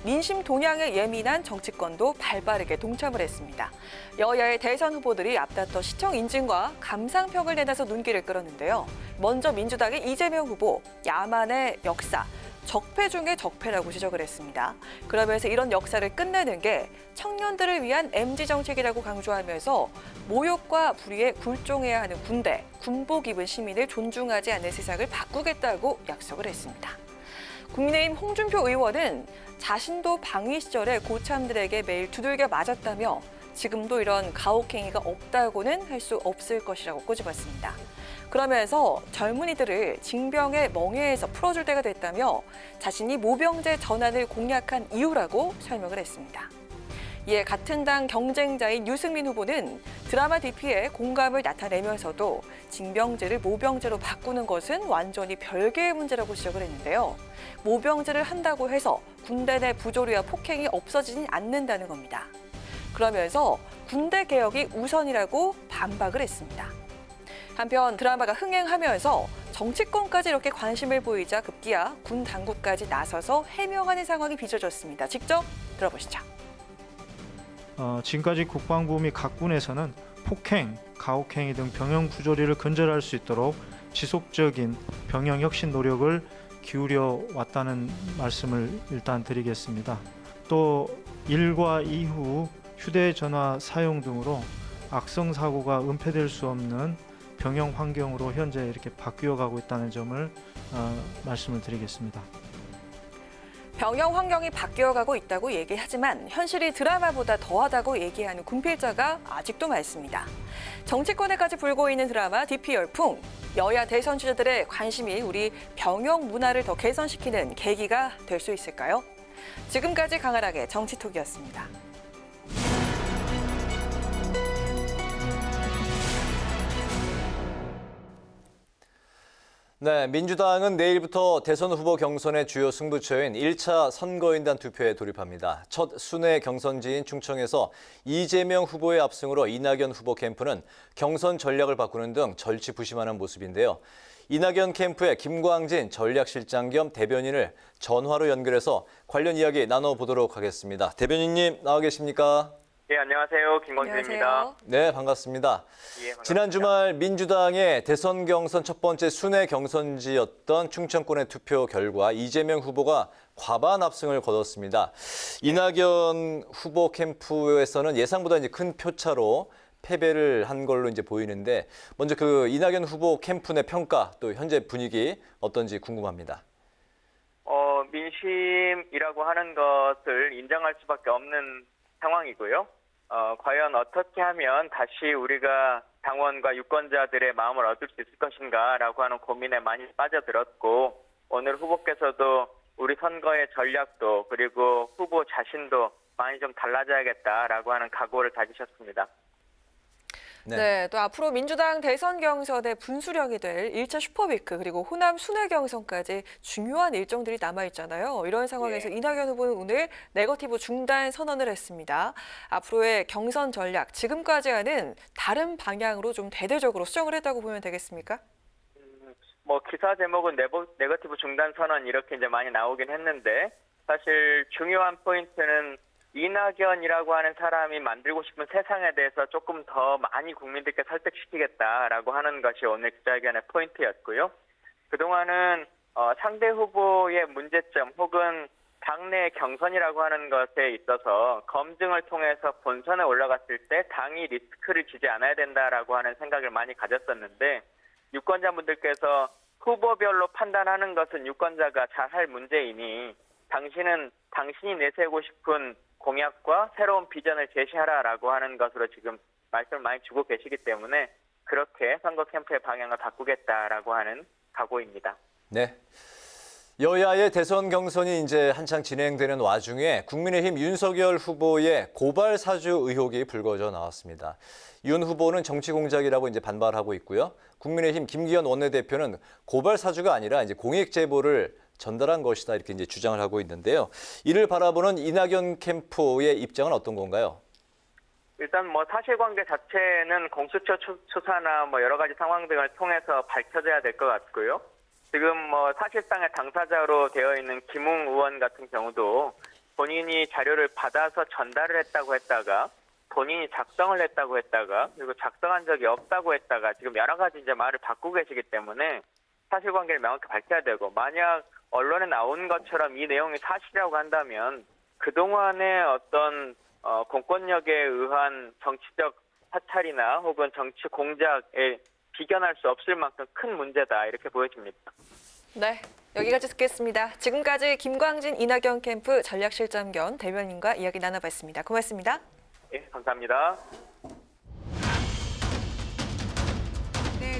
민심 동향에 예민한 정치권도 발빠르게 동참을 했습니다. 여야의 대선 후보들이 앞다퉈 시청 인증과 감상평을 내놔서 눈길을 끌었는데요. 먼저 민주당의 이재명 후보, 야만의 역사, 적폐 중의 적폐라고 지적을 했습니다. 그러면서 이런 역사를 끝내는 게 청년들을 위한 MZ 정책이라고 강조하면서 모욕과 불의에 굴종해야 하는 군대, 군복 입은 시민을 존중하지 않는 세상을 바꾸겠다고 약속을 했습니다. 국민의힘 홍준표 의원은 자신도 방위 시절에 고참들에게 매일 두들겨 맞았다며 지금도 이런 가혹행위가 없다고는 할 수 없을 것이라고 꼬집었습니다. 그러면서 젊은이들을 징병의 멍에에서 풀어줄 때가 됐다며 자신이 모병제 전환을 공약한 이유라고 설명을 했습니다. 이에 같은 당 경쟁자인 유승민 후보는 드라마 DP에 공감을 나타내면서도 징병제를 모병제로 바꾸는 것은 완전히 별개의 문제라고 지적을 했는데요. 모병제를 한다고 해서 군대 내 부조리와 폭행이 없어지진 않는다는 겁니다. 그러면서 군대 개혁이 우선이라고 반박을 했습니다. 한편 드라마가 흥행하면서 정치권까지 이렇게 관심을 보이자 급기야 군 당국까지 나서서 해명하는 상황이 빚어졌습니다. 직접 들어보시죠. 지금까지 국방부 및 각 군에서는 폭행, 가혹행위 등 병영 부조리를 근절할 수 있도록 지속적인 병영 혁신 노력을 기울여 왔다는 말씀을 일단 드리겠습니다. 또 일과 이후 휴대전화 사용 등으로 악성 사고가 은폐될 수 없는 병영 환경으로 현재 이렇게 바뀌어 가고 있다는 점을 말씀을 드리겠습니다. 병영 환경이 바뀌어가고 있다고 얘기하지만 현실이 드라마보다 더하다고 얘기하는 군필자가 아직도 많습니다. 정치권에까지 불고 있는 드라마 DP 열풍, 여야 대선 주자들의 관심이 우리 병영 문화를 더 개선시키는 계기가 될 수 있을까요? 지금까지 강하락의 정치톡이었습니다. 네, 민주당은 내일부터 대선 후보 경선의 주요 승부처인 1차 선거인단 투표에 돌입합니다. 첫 순회 경선지인 충청에서 이재명 후보의 압승으로 이낙연 후보 캠프는 경선 전략을 바꾸는 등 절치부심하는 모습인데요. 이낙연 캠프의 김광진 전략실장 겸 대변인을 전화로 연결해서 관련 이야기 나눠보도록 하겠습니다. 대변인님 나와 계십니까? 네, 안녕하세요. 김광진입니다. 네, 반갑습니다. 예, 반갑습니다. 지난 주말 민주당의 대선 경선 첫 번째 순회 경선지였던 충청권의 투표 결과 이재명 후보가 과반 압승을 거뒀습니다. 이낙연 후보 캠프에서는 예상보다 이제 큰 표차로 패배를 한 걸로 이제 보이는데 먼저 그 이낙연 후보 캠프 내 평가 또 현재 분위기 어떤지 궁금합니다. 민심이라고 하는 것을 인정할 수밖에 없는 상황이고요. 과연 어떻게 하면 다시 우리가 당원과 유권자들의 마음을 얻을 수 있을 것인가라고 하는 고민에 많이 빠져들었고 오늘 후보께서도 우리 선거의 전략도 그리고 후보 자신도 많이 좀 달라져야겠다라고 하는 각오를 다지셨습니다. 네, 또 앞으로 민주당 대선 경선의 분수령이 될 1차 슈퍼위크 그리고 호남 순회 경선까지 중요한 일정들이 남아있잖아요. 이런 상황에서 이낙연 후보는 오늘 네거티브 중단 선언을 했습니다. 앞으로의 경선 전략, 지금까지와는 다른 방향으로 좀 대대적으로 수정을 했다고 보면 되겠습니까? 뭐 기사 제목은 네거티브 중단 선언 이렇게 이제 많이 나오긴 했는데 사실 중요한 포인트는 이낙연이라고 하는 사람이 만들고 싶은 세상에 대해서 조금 더 많이 국민들께 설득시키겠다라고 하는 것이 오늘 기자회견의 포인트였고요. 그동안은 상대 후보의 문제점 혹은 당내 경선이라고 하는 것에 있어서 검증을 통해서 본선에 올라갔을 때 당이 리스크를 지지 않아야 된다라고 하는 생각을 많이 가졌었는데 유권자분들께서 후보별로 판단하는 것은 유권자가 잘할 문제이니 당신이 내세우고 싶은 공약과 새로운 비전을 제시하라라고 하는 것으로 지금 말씀을 많이 주고 계시기 때문에 그렇게 선거 캠프의 방향을 바꾸겠다라고 하는 각오입니다. 네. 여야의 대선 경선이 이제 한창 진행되는 와중에 국민의힘 윤석열 후보의 고발 사주 의혹이 불거져 나왔습니다. 윤 후보는 정치 공작이라고 이제 반발하고 있고요. 국민의힘 김기현 원내대표는 고발 사주가 아니라 이제 공익 제보를 전달한 것이다 이렇게 이제 주장을 하고 있는데요. 이를 바라보는 이낙연 캠프의 입장은 어떤 건가요? 일단 뭐 사실관계 자체는 공수처 수사나 뭐 여러 가지 상황 등을 통해서 밝혀져야 될 것 같고요. 지금 뭐 사실상의 당사자로 되어 있는 김웅 의원 같은 경우도 본인이 자료를 받아서 전달을 했다고 했다가 본인이 작성을 했다고 했다가 그리고 작성한 적이 없다고 했다가 지금 여러 가지 이제 말을 바꾸고 계시기 때문에 사실관계를 명확히 밝혀야 되고 만약 언론에 나온 것처럼 이 내용이 사실이라고 한다면 그동안의 어떤 공권력에 의한 정치적 사찰이나 혹은 정치 공작에 비견할 수 없을 만큼 큰 문제다 이렇게 보여집니다. 네, 여기까지 듣겠습니다. 지금까지 김광진 이낙연 캠프 전략실장견 대변인과 이야기 나눠봤습니다. 고맙습니다. 네, 감사합니다. 네,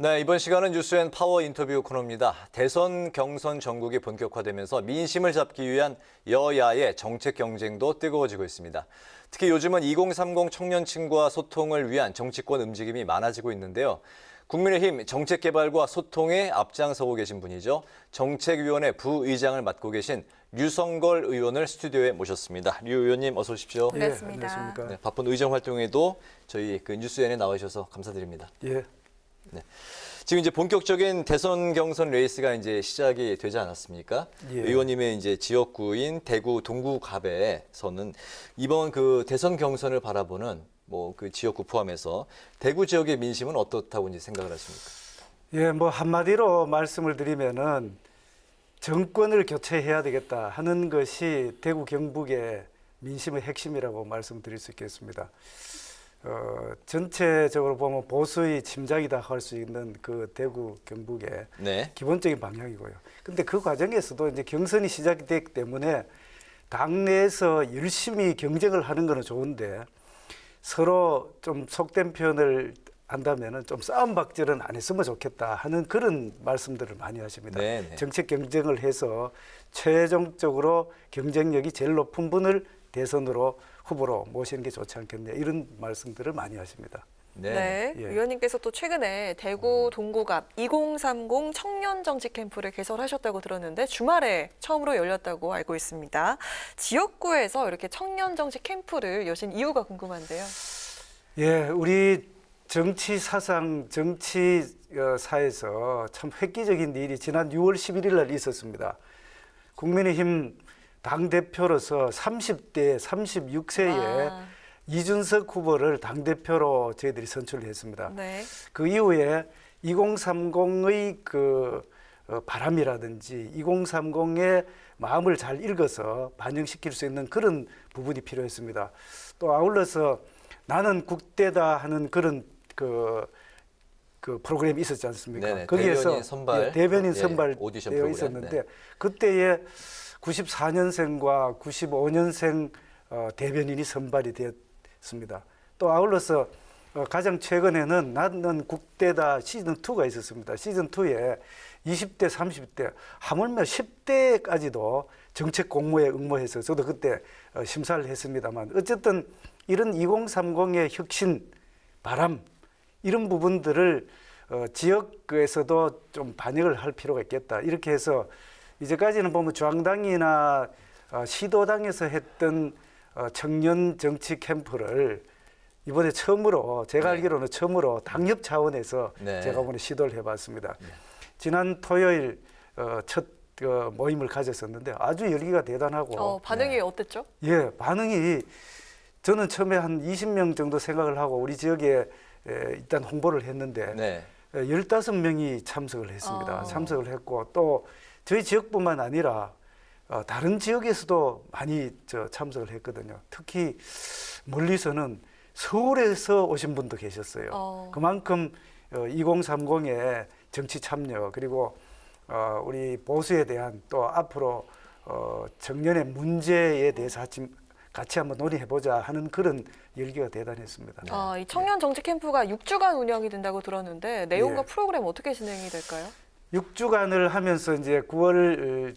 네, 이번 시간은 뉴스앤파워 인터뷰 코너입니다. 대선 경선 전국이 본격화되면서 민심을 잡기 위한 여야의 정책 경쟁도 뜨거워지고 있습니다. 특히 요즘은 2030 청년층과 소통을 위한 정치권 움직임이 많아지고 있는데요. 국민의힘 정책개발과 소통에 앞장서고 계신 분이죠. 정책위원회 부의장을 맡고 계신 류성걸 의원을 스튜디오에 모셨습니다. 류 의원님 어서 오십시오. 네, 안녕하십니까. 네, 바쁜 의정 활동에도 저희 뉴스엔에 나와주셔서 감사드립니다. 예. 네. 지금 이제 본격적인 대선 경선 레이스가 이제 시작이 되지 않았습니까? 예. 의원님의 이제 지역구인 대구 동구갑에서는 이번 그 대선 경선을 바라보는 뭐 그 지역구 포함해서 대구 지역의 민심은 어떻다고 이제 생각을 하십니까? 예, 뭐 한마디로 말씀을 드리면은 정권을 교체해야 되겠다 하는 것이 대구 경북의 민심의 핵심이라고 말씀드릴 수 있겠습니다. 전체적으로 보면 보수의 침략이다 할 수 있는 그 대구 경북의 네. 기본적인 방향이고요. 근데 그 과정에서도 이제 경선이 시작이 됐기 때문에 당내에서 열심히 경쟁을 하는 거는 좋은데 서로 좀 속된 표현을 한다면은 좀 싸움 박질은 안 했으면 좋겠다 하는 그런 말씀들을 많이 하십니다. 네네. 정책 경쟁을 해서 최종적으로 경쟁력이 제일 높은 분을 대선으로 후보로 모시는 게 좋지 않겠냐 이런 말씀들을 많이 하십니다. 네, 예. 위원님께서 또 최근에 대구 동구갑 2030 청년 정치 캠프를 개설하셨다고 들었는데 주말에 처음으로 열렸다고 알고 있습니다. 지역구에서 이렇게 청년 정치 캠프를 여신 이유가 궁금한데요. 예, 우리 정치 사상, 정치사에서 참 획기적인 일이 지난 6월 11일 날 있었습니다. 국민의힘 당대표로서 30대, 36세에 이준석 후보를 당대표로 저희들이 선출을 했습니다. 네. 그 이후에 2030의 그 바람이라든지 2030의 마음을 잘 읽어서 반영시킬 수 있는 그런 부분이 필요했습니다. 또 아울러서 나는 국대다 하는 그런 그 프로그램이 있었지 않습니까? 네네, 거기에서 대변인 선발, 대변인 예, 선발 오디션 되어 프로그램. 있었는데 네. 그때에 94년생과 95년생 대변인이 선발이 되었습니다. 또 아울러서 가장 최근에는 나는 국대다 시즌2가 있었습니다. 시즌2에 20대, 30대, 하물며 10대까지도 정책 공모에 응모해서 저도 그때 심사를 했습니다만 어쨌든 이런 2030의 혁신, 바람 이런 부분들을 지역에서도 좀 반영을 할 필요가 있겠다. 이렇게 해서 이제까지는 보면 중앙당이나 시도당에서 했던 청년 정치 캠프를 이번에 처음으로 제가 알기로는 처음으로 당협 차원에서 제가 이번에 시도를 해봤습니다. 지난 토요일 첫 모임을 가졌었는데 아주 열기가 대단하고 반응이 어땠죠? 예, 반응이 저는 처음에 한 20명 정도 생각을 하고 우리 지역에 일단 홍보를 했는데 15명이 참석을 했습니다. 참석을 했고 또 저희 지역뿐만 아니라 다른 지역에서도 많이 참석을 했거든요. 특히 멀리서는 서울에서 오신 분도 계셨어요. 그만큼 2030의 정치 참여 그리고 우리 보수에 대한 또 앞으로 청년의 문제에 대해서 같이 한번 논의해보자 하는 그런 열기가 대단했습니다. 이 청년 정치 캠프가 6주간 운영이 된다고 들었는데 내용과 프로그램 어떻게 진행이 될까요? 6주간을 하면서 이제 9월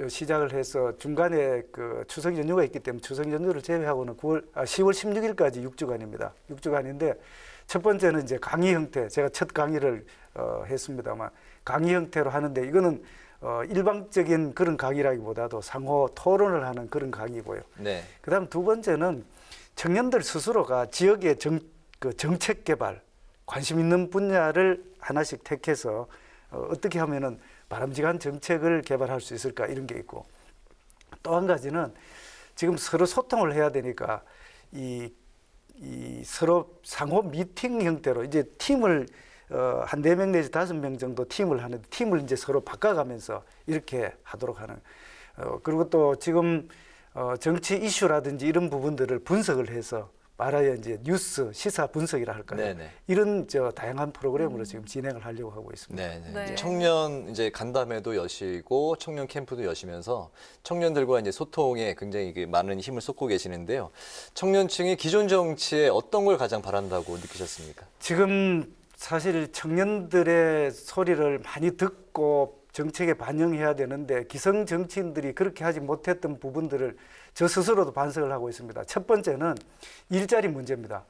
시작을 해서 중간에 그 추석 연휴가 있기 때문에 추석 연휴를 제외하고는 10월 16일까지 6주간입니다. 6주간인데 첫 번째는 이제 강의 형태, 제가 첫 강의를 했습니다만 강의 형태로 하는데 이거는 일방적인 그런 강의라기보다도 상호 토론을 하는 그런 강의고요. 그다음 두 번째는 청년들 스스로가 지역의 정책 개발, 관심 있는 분야를 하나씩 택해서 어떻게 하면은 바람직한 정책을 개발할 수 있을까 이런 게 있고 또 한 가지는 지금 서로 소통을 해야 되니까 이 서로 상호 미팅 형태로 이제 팀을 한 4명 내지 5명 정도 팀을 하는데 팀을 이제 서로 바꿔가면서 이렇게 하도록 하는 그리고 또 지금 정치 이슈라든지 이런 부분들을 분석을 해서 말하여 이제 뉴스 시사 분석이라 할까요? 이런 다양한 프로그램으로 지금 진행을 하려고 하고 있습니다. 청년 이제 간담회도 여시고 청년 캠프도 여시면서 청년들과 이제 소통에 굉장히 많은 힘을 쏟고 계시는데요. 청년층이 기존 정치에 어떤 걸 가장 바란다고 느끼셨습니까? 지금 사실 청년들의 소리를 많이 듣고 정책에 반영해야 되는데 기성 정치인들이 그렇게 하지 못했던 부분들을 저 스스로도 반성을 하고 있습니다. 첫 번째는 일자리 문제입니다.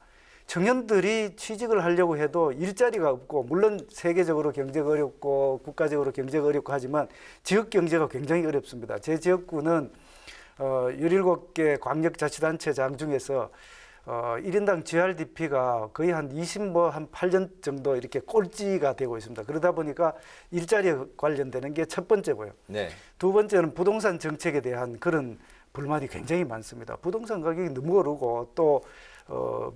청년들이 취직을 하려고 해도 일자리가 없고 물론 세계적으로 경제가 어렵고 국가적으로 경제가 어렵고 하지만 지역 경제가 굉장히 어렵습니다. 제 지역구는 17개 광역자치단체장 중에서 1인당 GRDP가 거의 한 8년 정도 이렇게 꼴찌가 되고 있습니다. 그러다 보니까 일자리에 관련되는 게 첫 번째고요. 두 번째는 부동산 정책에 대한 그런 불만이 굉장히 많습니다. 부동산 가격이 너무 오르고 또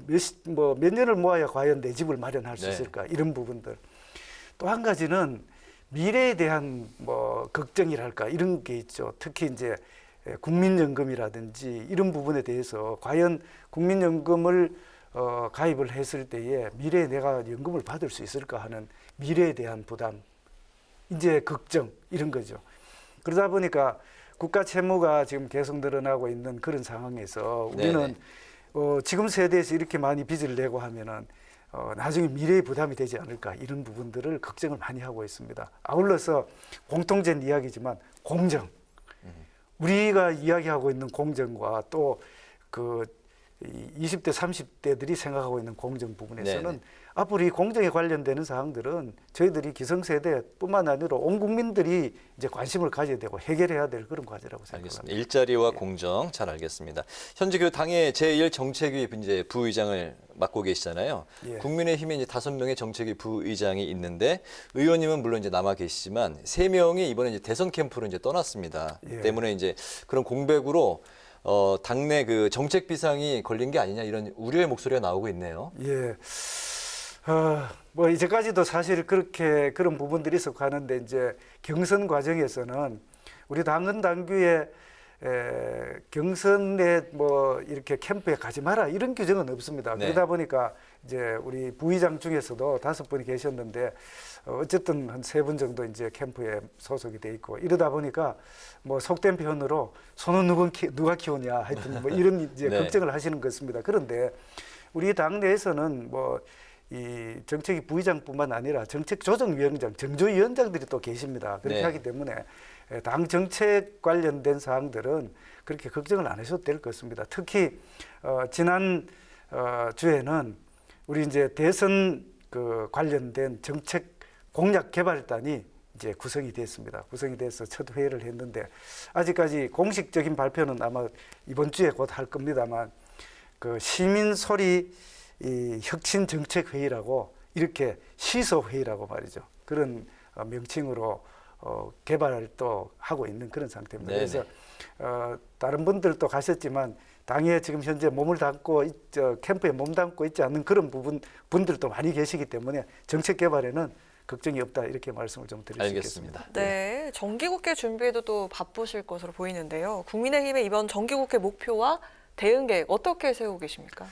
몇 년을 모아야 과연 내 집을 마련할 수 있을까 이런 부분들. 또 한 가지는 미래에 대한 걱정이랄까 이런 게 있죠. 특히 이제 국민연금이라든지 이런 부분에 대해서 과연 국민연금을 가입을 했을 때에 미래에 내가 연금을 받을 수 있을까 하는 미래에 대한 부담, 이제 걱정 이런 거죠. 그러다 보니까 국가 채무가 지금 계속 늘어나고 있는 그런 상황에서 우리는 지금 세대에서 이렇게 많이 빚을 내고 하면은 나중에 미래의 부담이 되지 않을까 이런 부분들을 걱정을 많이 하고 있습니다. 아울러서 공통된 이야기지만 공정, 우리가 이야기하고 있는 공정과 또 그 20대, 30대들이 생각하고 있는 공정 부분에서는 앞으로 이 공정에 관련되는 사항들은 저희들이 기성세대뿐만 아니라 온 국민들이 이제 관심을 가져야 되고 해결해야 될 그런 과제라고 생각합니다. 일자리와 공정 잘 알겠습니다. 현재 그 당의 제1 정책위 이제 부의장을 맡고 계시잖아요. 국민의힘에 이제 5명의 정책위 부의장이 있는데 의원님은 물론 이제 남아 계시지만 3명이 이번에 이제 대선 캠프로 이제 떠났습니다. 때문에 이제 그런 공백으로 당내 그 정책 비상이 걸린 게 아니냐 이런 우려의 목소리가 나오고 있네요. 이제까지도 사실 그렇게 그런 부분들이 있었고 하는데 이제 경선 과정에서는 우리 당헌 당규에 경선에 이렇게 캠프에 가지 마라 이런 규정은 없습니다. 그러다 보니까 이제 우리 부의장 중에서도 5분이 계셨는데 어쨌든 한 3분 정도 이제 캠프에 소속이 돼 있고 이러다 보니까 속된 표현으로 손은 누가 키우냐 하여튼 이런 이제 걱정을 하시는 것 같습니다. 그런데 우리 당내에서는 뭐 이 정책위 부의장뿐만 아니라 정책조정위원장, 정조위원장들이 또 계십니다. 그렇게 네. 하기 때문에 당 정책 관련된 사항들은 그렇게 걱정을 안 하셔도 될 것 같습니다. 특히 지난 주에는 우리 이제 대선 그 관련된 정책 공약 개발단이 이제 구성이 됐습니다. 구성이 돼서 첫 회의를 했는데 아직까지 공식적인 발표는 아마 이번 주에 곧 할 겁니다만 그 시민 소리 이 혁신 정책 회의라고 이렇게 시소 회의라고 말이죠. 그런 명칭으로 개발을 또 하고 있는 그런 상태입니다. 네네. 그래서 다른 분들도 가셨지만 당에 지금 현재 몸을 담고 캠프에 몸 담고 있지 않는 그런 분들도 많이 계시기 때문에 정책 개발에는 걱정이 없다 이렇게 말씀을 좀 드릴 수 있겠습니다. 네, 정기국회 준비에도 또 바쁘실 것으로 보이는데요. 국민의힘의 이번 정기국회 목표와 대응 계획 어떻게 세우고 계십니까?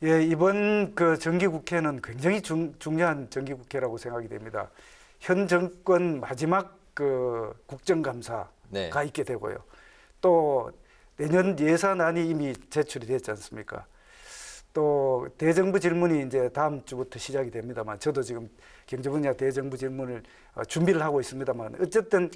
예, 이번 그 정기국회는 굉장히 중요한 정기국회라고 생각이 됩니다. 현 정권 마지막 그 국정감사가 네. 있게 되고요. 또 내년 예산안이 이미 제출이 됐지 않습니까? 또 대정부 질문이 이제 다음 주부터 시작이 됩니다만 저도 지금 경제 분야 대정부 질문을 준비를 하고 있습니다만 어쨌든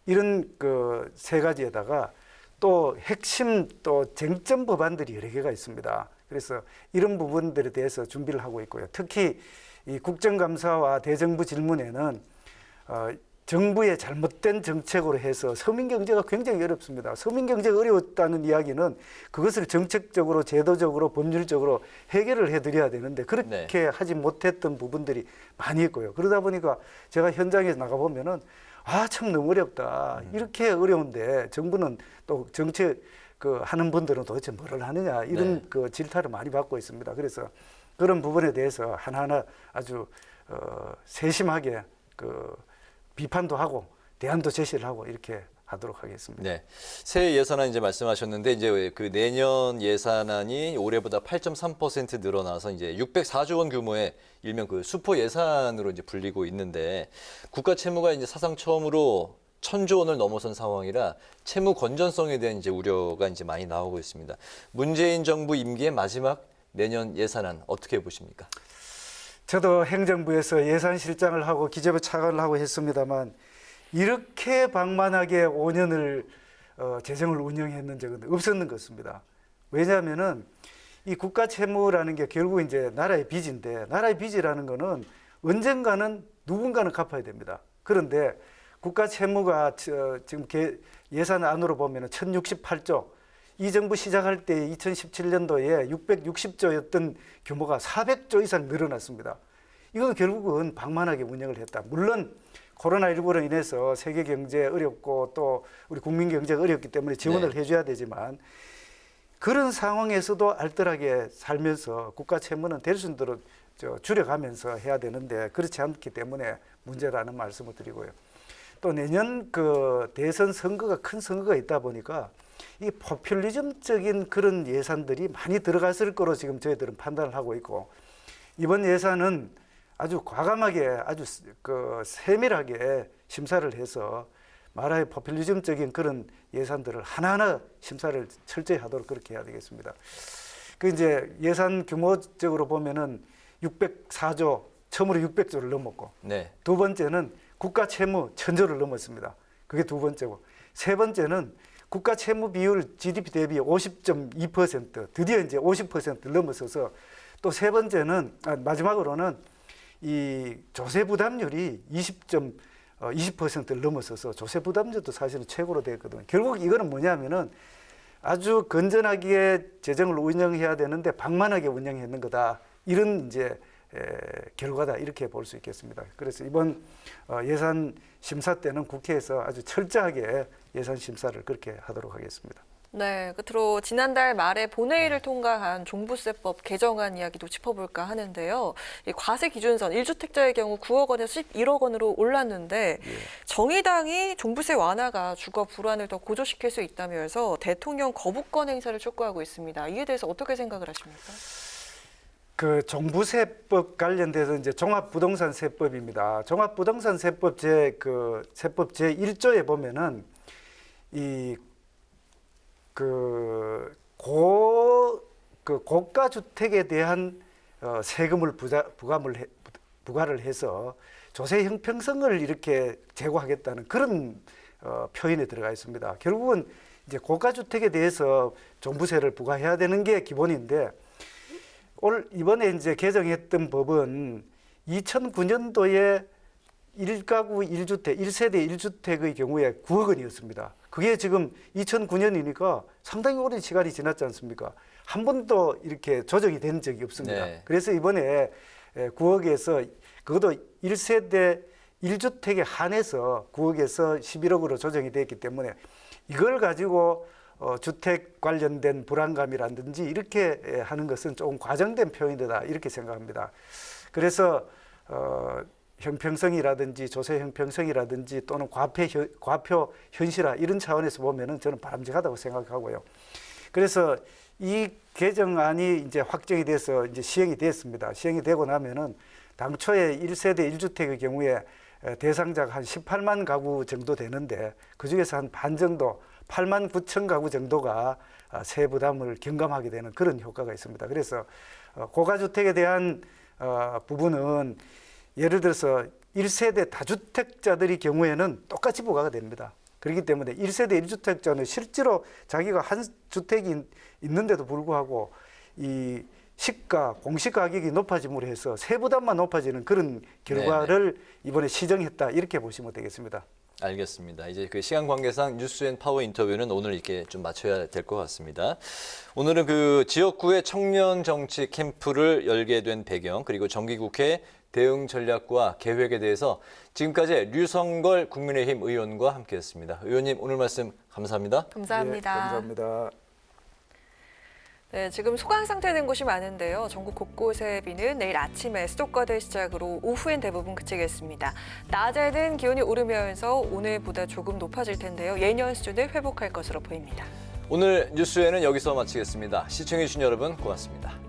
이런 그 세 가지에다가 또 핵심 또 쟁점 법안들이 여러 개가 있습니다. 그래서 이런 부분들에 대해서 준비를 하고 있고요. 특히 이 국정감사와 대정부 질문에는 정부의 잘못된 정책으로 해서 서민 경제가 굉장히 어렵습니다. 서민 경제가 어려웠다는 이야기는 그것을 정책적으로, 제도적으로, 법률적으로 해결을 해드려야 되는데 그렇게 하지 못했던 부분들이 많이 있고요. 그러다 보니까 제가 현장에 나가보면은 참 너무 어렵다. 이렇게 어려운데 정부는 또 정책 하는 분들은 도대체 뭐를 하느냐 이런 그 질타를 많이 받고 있습니다. 그래서 그런 부분에 대해서 하나하나 아주 세심하게 비판도 하고 대안도 제시를 하고 이렇게 하도록 하겠습니다. 네, 새 예산안 이제 말씀하셨는데 이제 그 내년 예산안이 올해보다 8.3% 늘어나서 이제 604조 원 규모의 일명 그 슈퍼 예산으로 이제 불리고 있는데 국가 채무가 이제 사상 처음으로 1,000조 원을 넘어선 상황이라 채무 건전성에 대한 이제 우려가 이제 많이 나오고 있습니다. 문재인 정부 임기의 마지막 내년 예산안 어떻게 보십니까? 저도 행정부에서 예산실장을 하고 기재부 차관을 하고 했습니다만 이렇게 방만하게 5년을 재정을 운영했는 적은 없었는 것 같습니다. 왜냐하면은 이 국가 채무라는 게 결국 이제 나라의 빚인데 나라의 빚이라는 거는 언젠가는 누군가는 갚아야 됩니다. 그런데 국가 채무가 지금 예산안으로 보면은 1,068조, 이 정부 시작할 때 2017년도에 660조였던 규모가 400조 이상 늘어났습니다. 이건 결국은 방만하게 운영을 했다. 물론 코로나19로 인해서 세계 경제 어렵고 또 우리 국민 경제가 어렵기 때문에 지원을 해줘야 되지만 그런 상황에서도 알뜰하게 살면서 국가 채무는 될 수 있도록 줄여가면서 해야 되는데 그렇지 않기 때문에 문제라는 말씀을 드리고요. 또 내년 그 대선 선거가 큰 선거가 있다 보니까 이 포퓰리즘적인 그런 예산들이 많이 들어갔을 거로 지금 저희들은 판단을 하고 있고 이번 예산은 아주 과감하게 아주 세밀하게 심사를 해서 나라의 포퓰리즘적인 그런 예산들을 하나하나 심사를 철저히 하도록 그렇게 해야 되겠습니다. 그 이제 예산 규모적으로 보면은 604조 처음으로 600조를 넘었고 두 번째는 국가 채무 1,000조를 넘었습니다. 그게 두 번째고 세 번째는 국가 채무 비율 GDP 대비 50.2% 드디어 이제 50%를 넘어서서 또 세 번째는 마지막으로는 이 조세 부담률이 20%를 넘어서서 조세 부담률도 사실은 최고로 됐거든요. 결국 이거는 뭐냐면은 아주 건전하게 재정을 운영해야 되는데 방만하게 운영했는 거다. 이런 이제 결과다 이렇게 볼 수 있겠습니다. 그래서 이번 예산 심사 때는 국회에서 아주 철저하게 예산 심사를 그렇게 하도록 하겠습니다. 네, 끝으로 지난달 말에 본회의를 통과한 종부세법 개정안 이야기도 짚어볼까 하는데요. 이 과세 기준선 1주택자의 경우 9억 원에서 11억 원으로 올랐는데 정의당이 종부세 완화가 주거 불안을 더 고조시킬 수 있다면서 대통령 거부권 행사를 촉구하고 있습니다. 이에 대해서 어떻게 생각을 하십니까? 그 종부세법 관련돼서 이제 종합부동산세법입니다. 종합부동산세법 세법 제 1조에 보면은 이 그 고가 주택에 대한 세금을 부과를 해서 조세 형평성을 이렇게 제고하겠다는 그런 표현에 들어가 있습니다. 결국은 이제 고가 주택에 대해서 종부세를 부과해야 되는 게 기본인데 이번에 이제 개정했던 법은 2009년도에 1가구 1주택, 1세대 1주택의 경우에 9억 원이었습니다. 그게 지금 2009년이니까 상당히 오랜 시간이 지났지 않습니까? 한 번도 이렇게 조정이 된 적이 없습니다. 네. 그래서 이번에 9억에서 그것도 1세대 1주택에 한해서 9억에서 11억으로 조정이 됐기 때문에 이걸 가지고 주택 관련된 불안감이라든지 이렇게 하는 것은 조금 과장된 표현이다 이렇게 생각합니다. 그래서 형평성이라든지 조세 형평성이라든지 또는 과표 현실화 이런 차원에서 보면은 저는 바람직하다고 생각하고요. 그래서 이 개정안이 이제 확정이 돼서 이제 시행이 됐습니다. 시행이 되고 나면은 당초에 1세대 1주택의 경우에 대상자가 한 18만 가구 정도 되는데 그중에서 한 반 정도 8만 9천 가구 정도가 세부 부담을 경감하게 되는 그런 효과가 있습니다. 그래서 고가주택에 대한 부분은 예를 들어서 1세대 다주택자들의 경우에는 똑같이 부과가 됩니다. 그렇기 때문에 1세대 1주택자는 실제로 자기가 한 주택이 있는데도 불구하고 이 시가, 공시가격이 높아짐으로 해서 세부담만 높아지는 그런 결과를 이번에 시정했다 이렇게 보시면 되겠습니다. 알겠습니다. 이제 그 시간 관계상 뉴스앤파워 인터뷰는 오늘 이렇게 좀 마쳐야 될 것 같습니다. 오늘은 그 지역구의 청년 정치 캠프를 열게 된 배경 그리고 정기국회 대응 전략과 계획에 대해서 지금까지 류성걸 국민의힘 의원과 함께했습니다. 의원님 오늘 말씀 감사합니다. 감사합니다. 네, 감사합니다. 네, 지금 소강 상태된 곳이 많은데요. 전국 곳곳의 비는 내일 아침에 수도권을 시작으로 오후엔 대부분 그치겠습니다. 낮에는 기온이 오르면서 오늘보다 조금 높아질 텐데요. 예년 수준을 회복할 것으로 보입니다. 오늘 뉴스에는 여기서 마치겠습니다. 시청해주신 여러분 고맙습니다.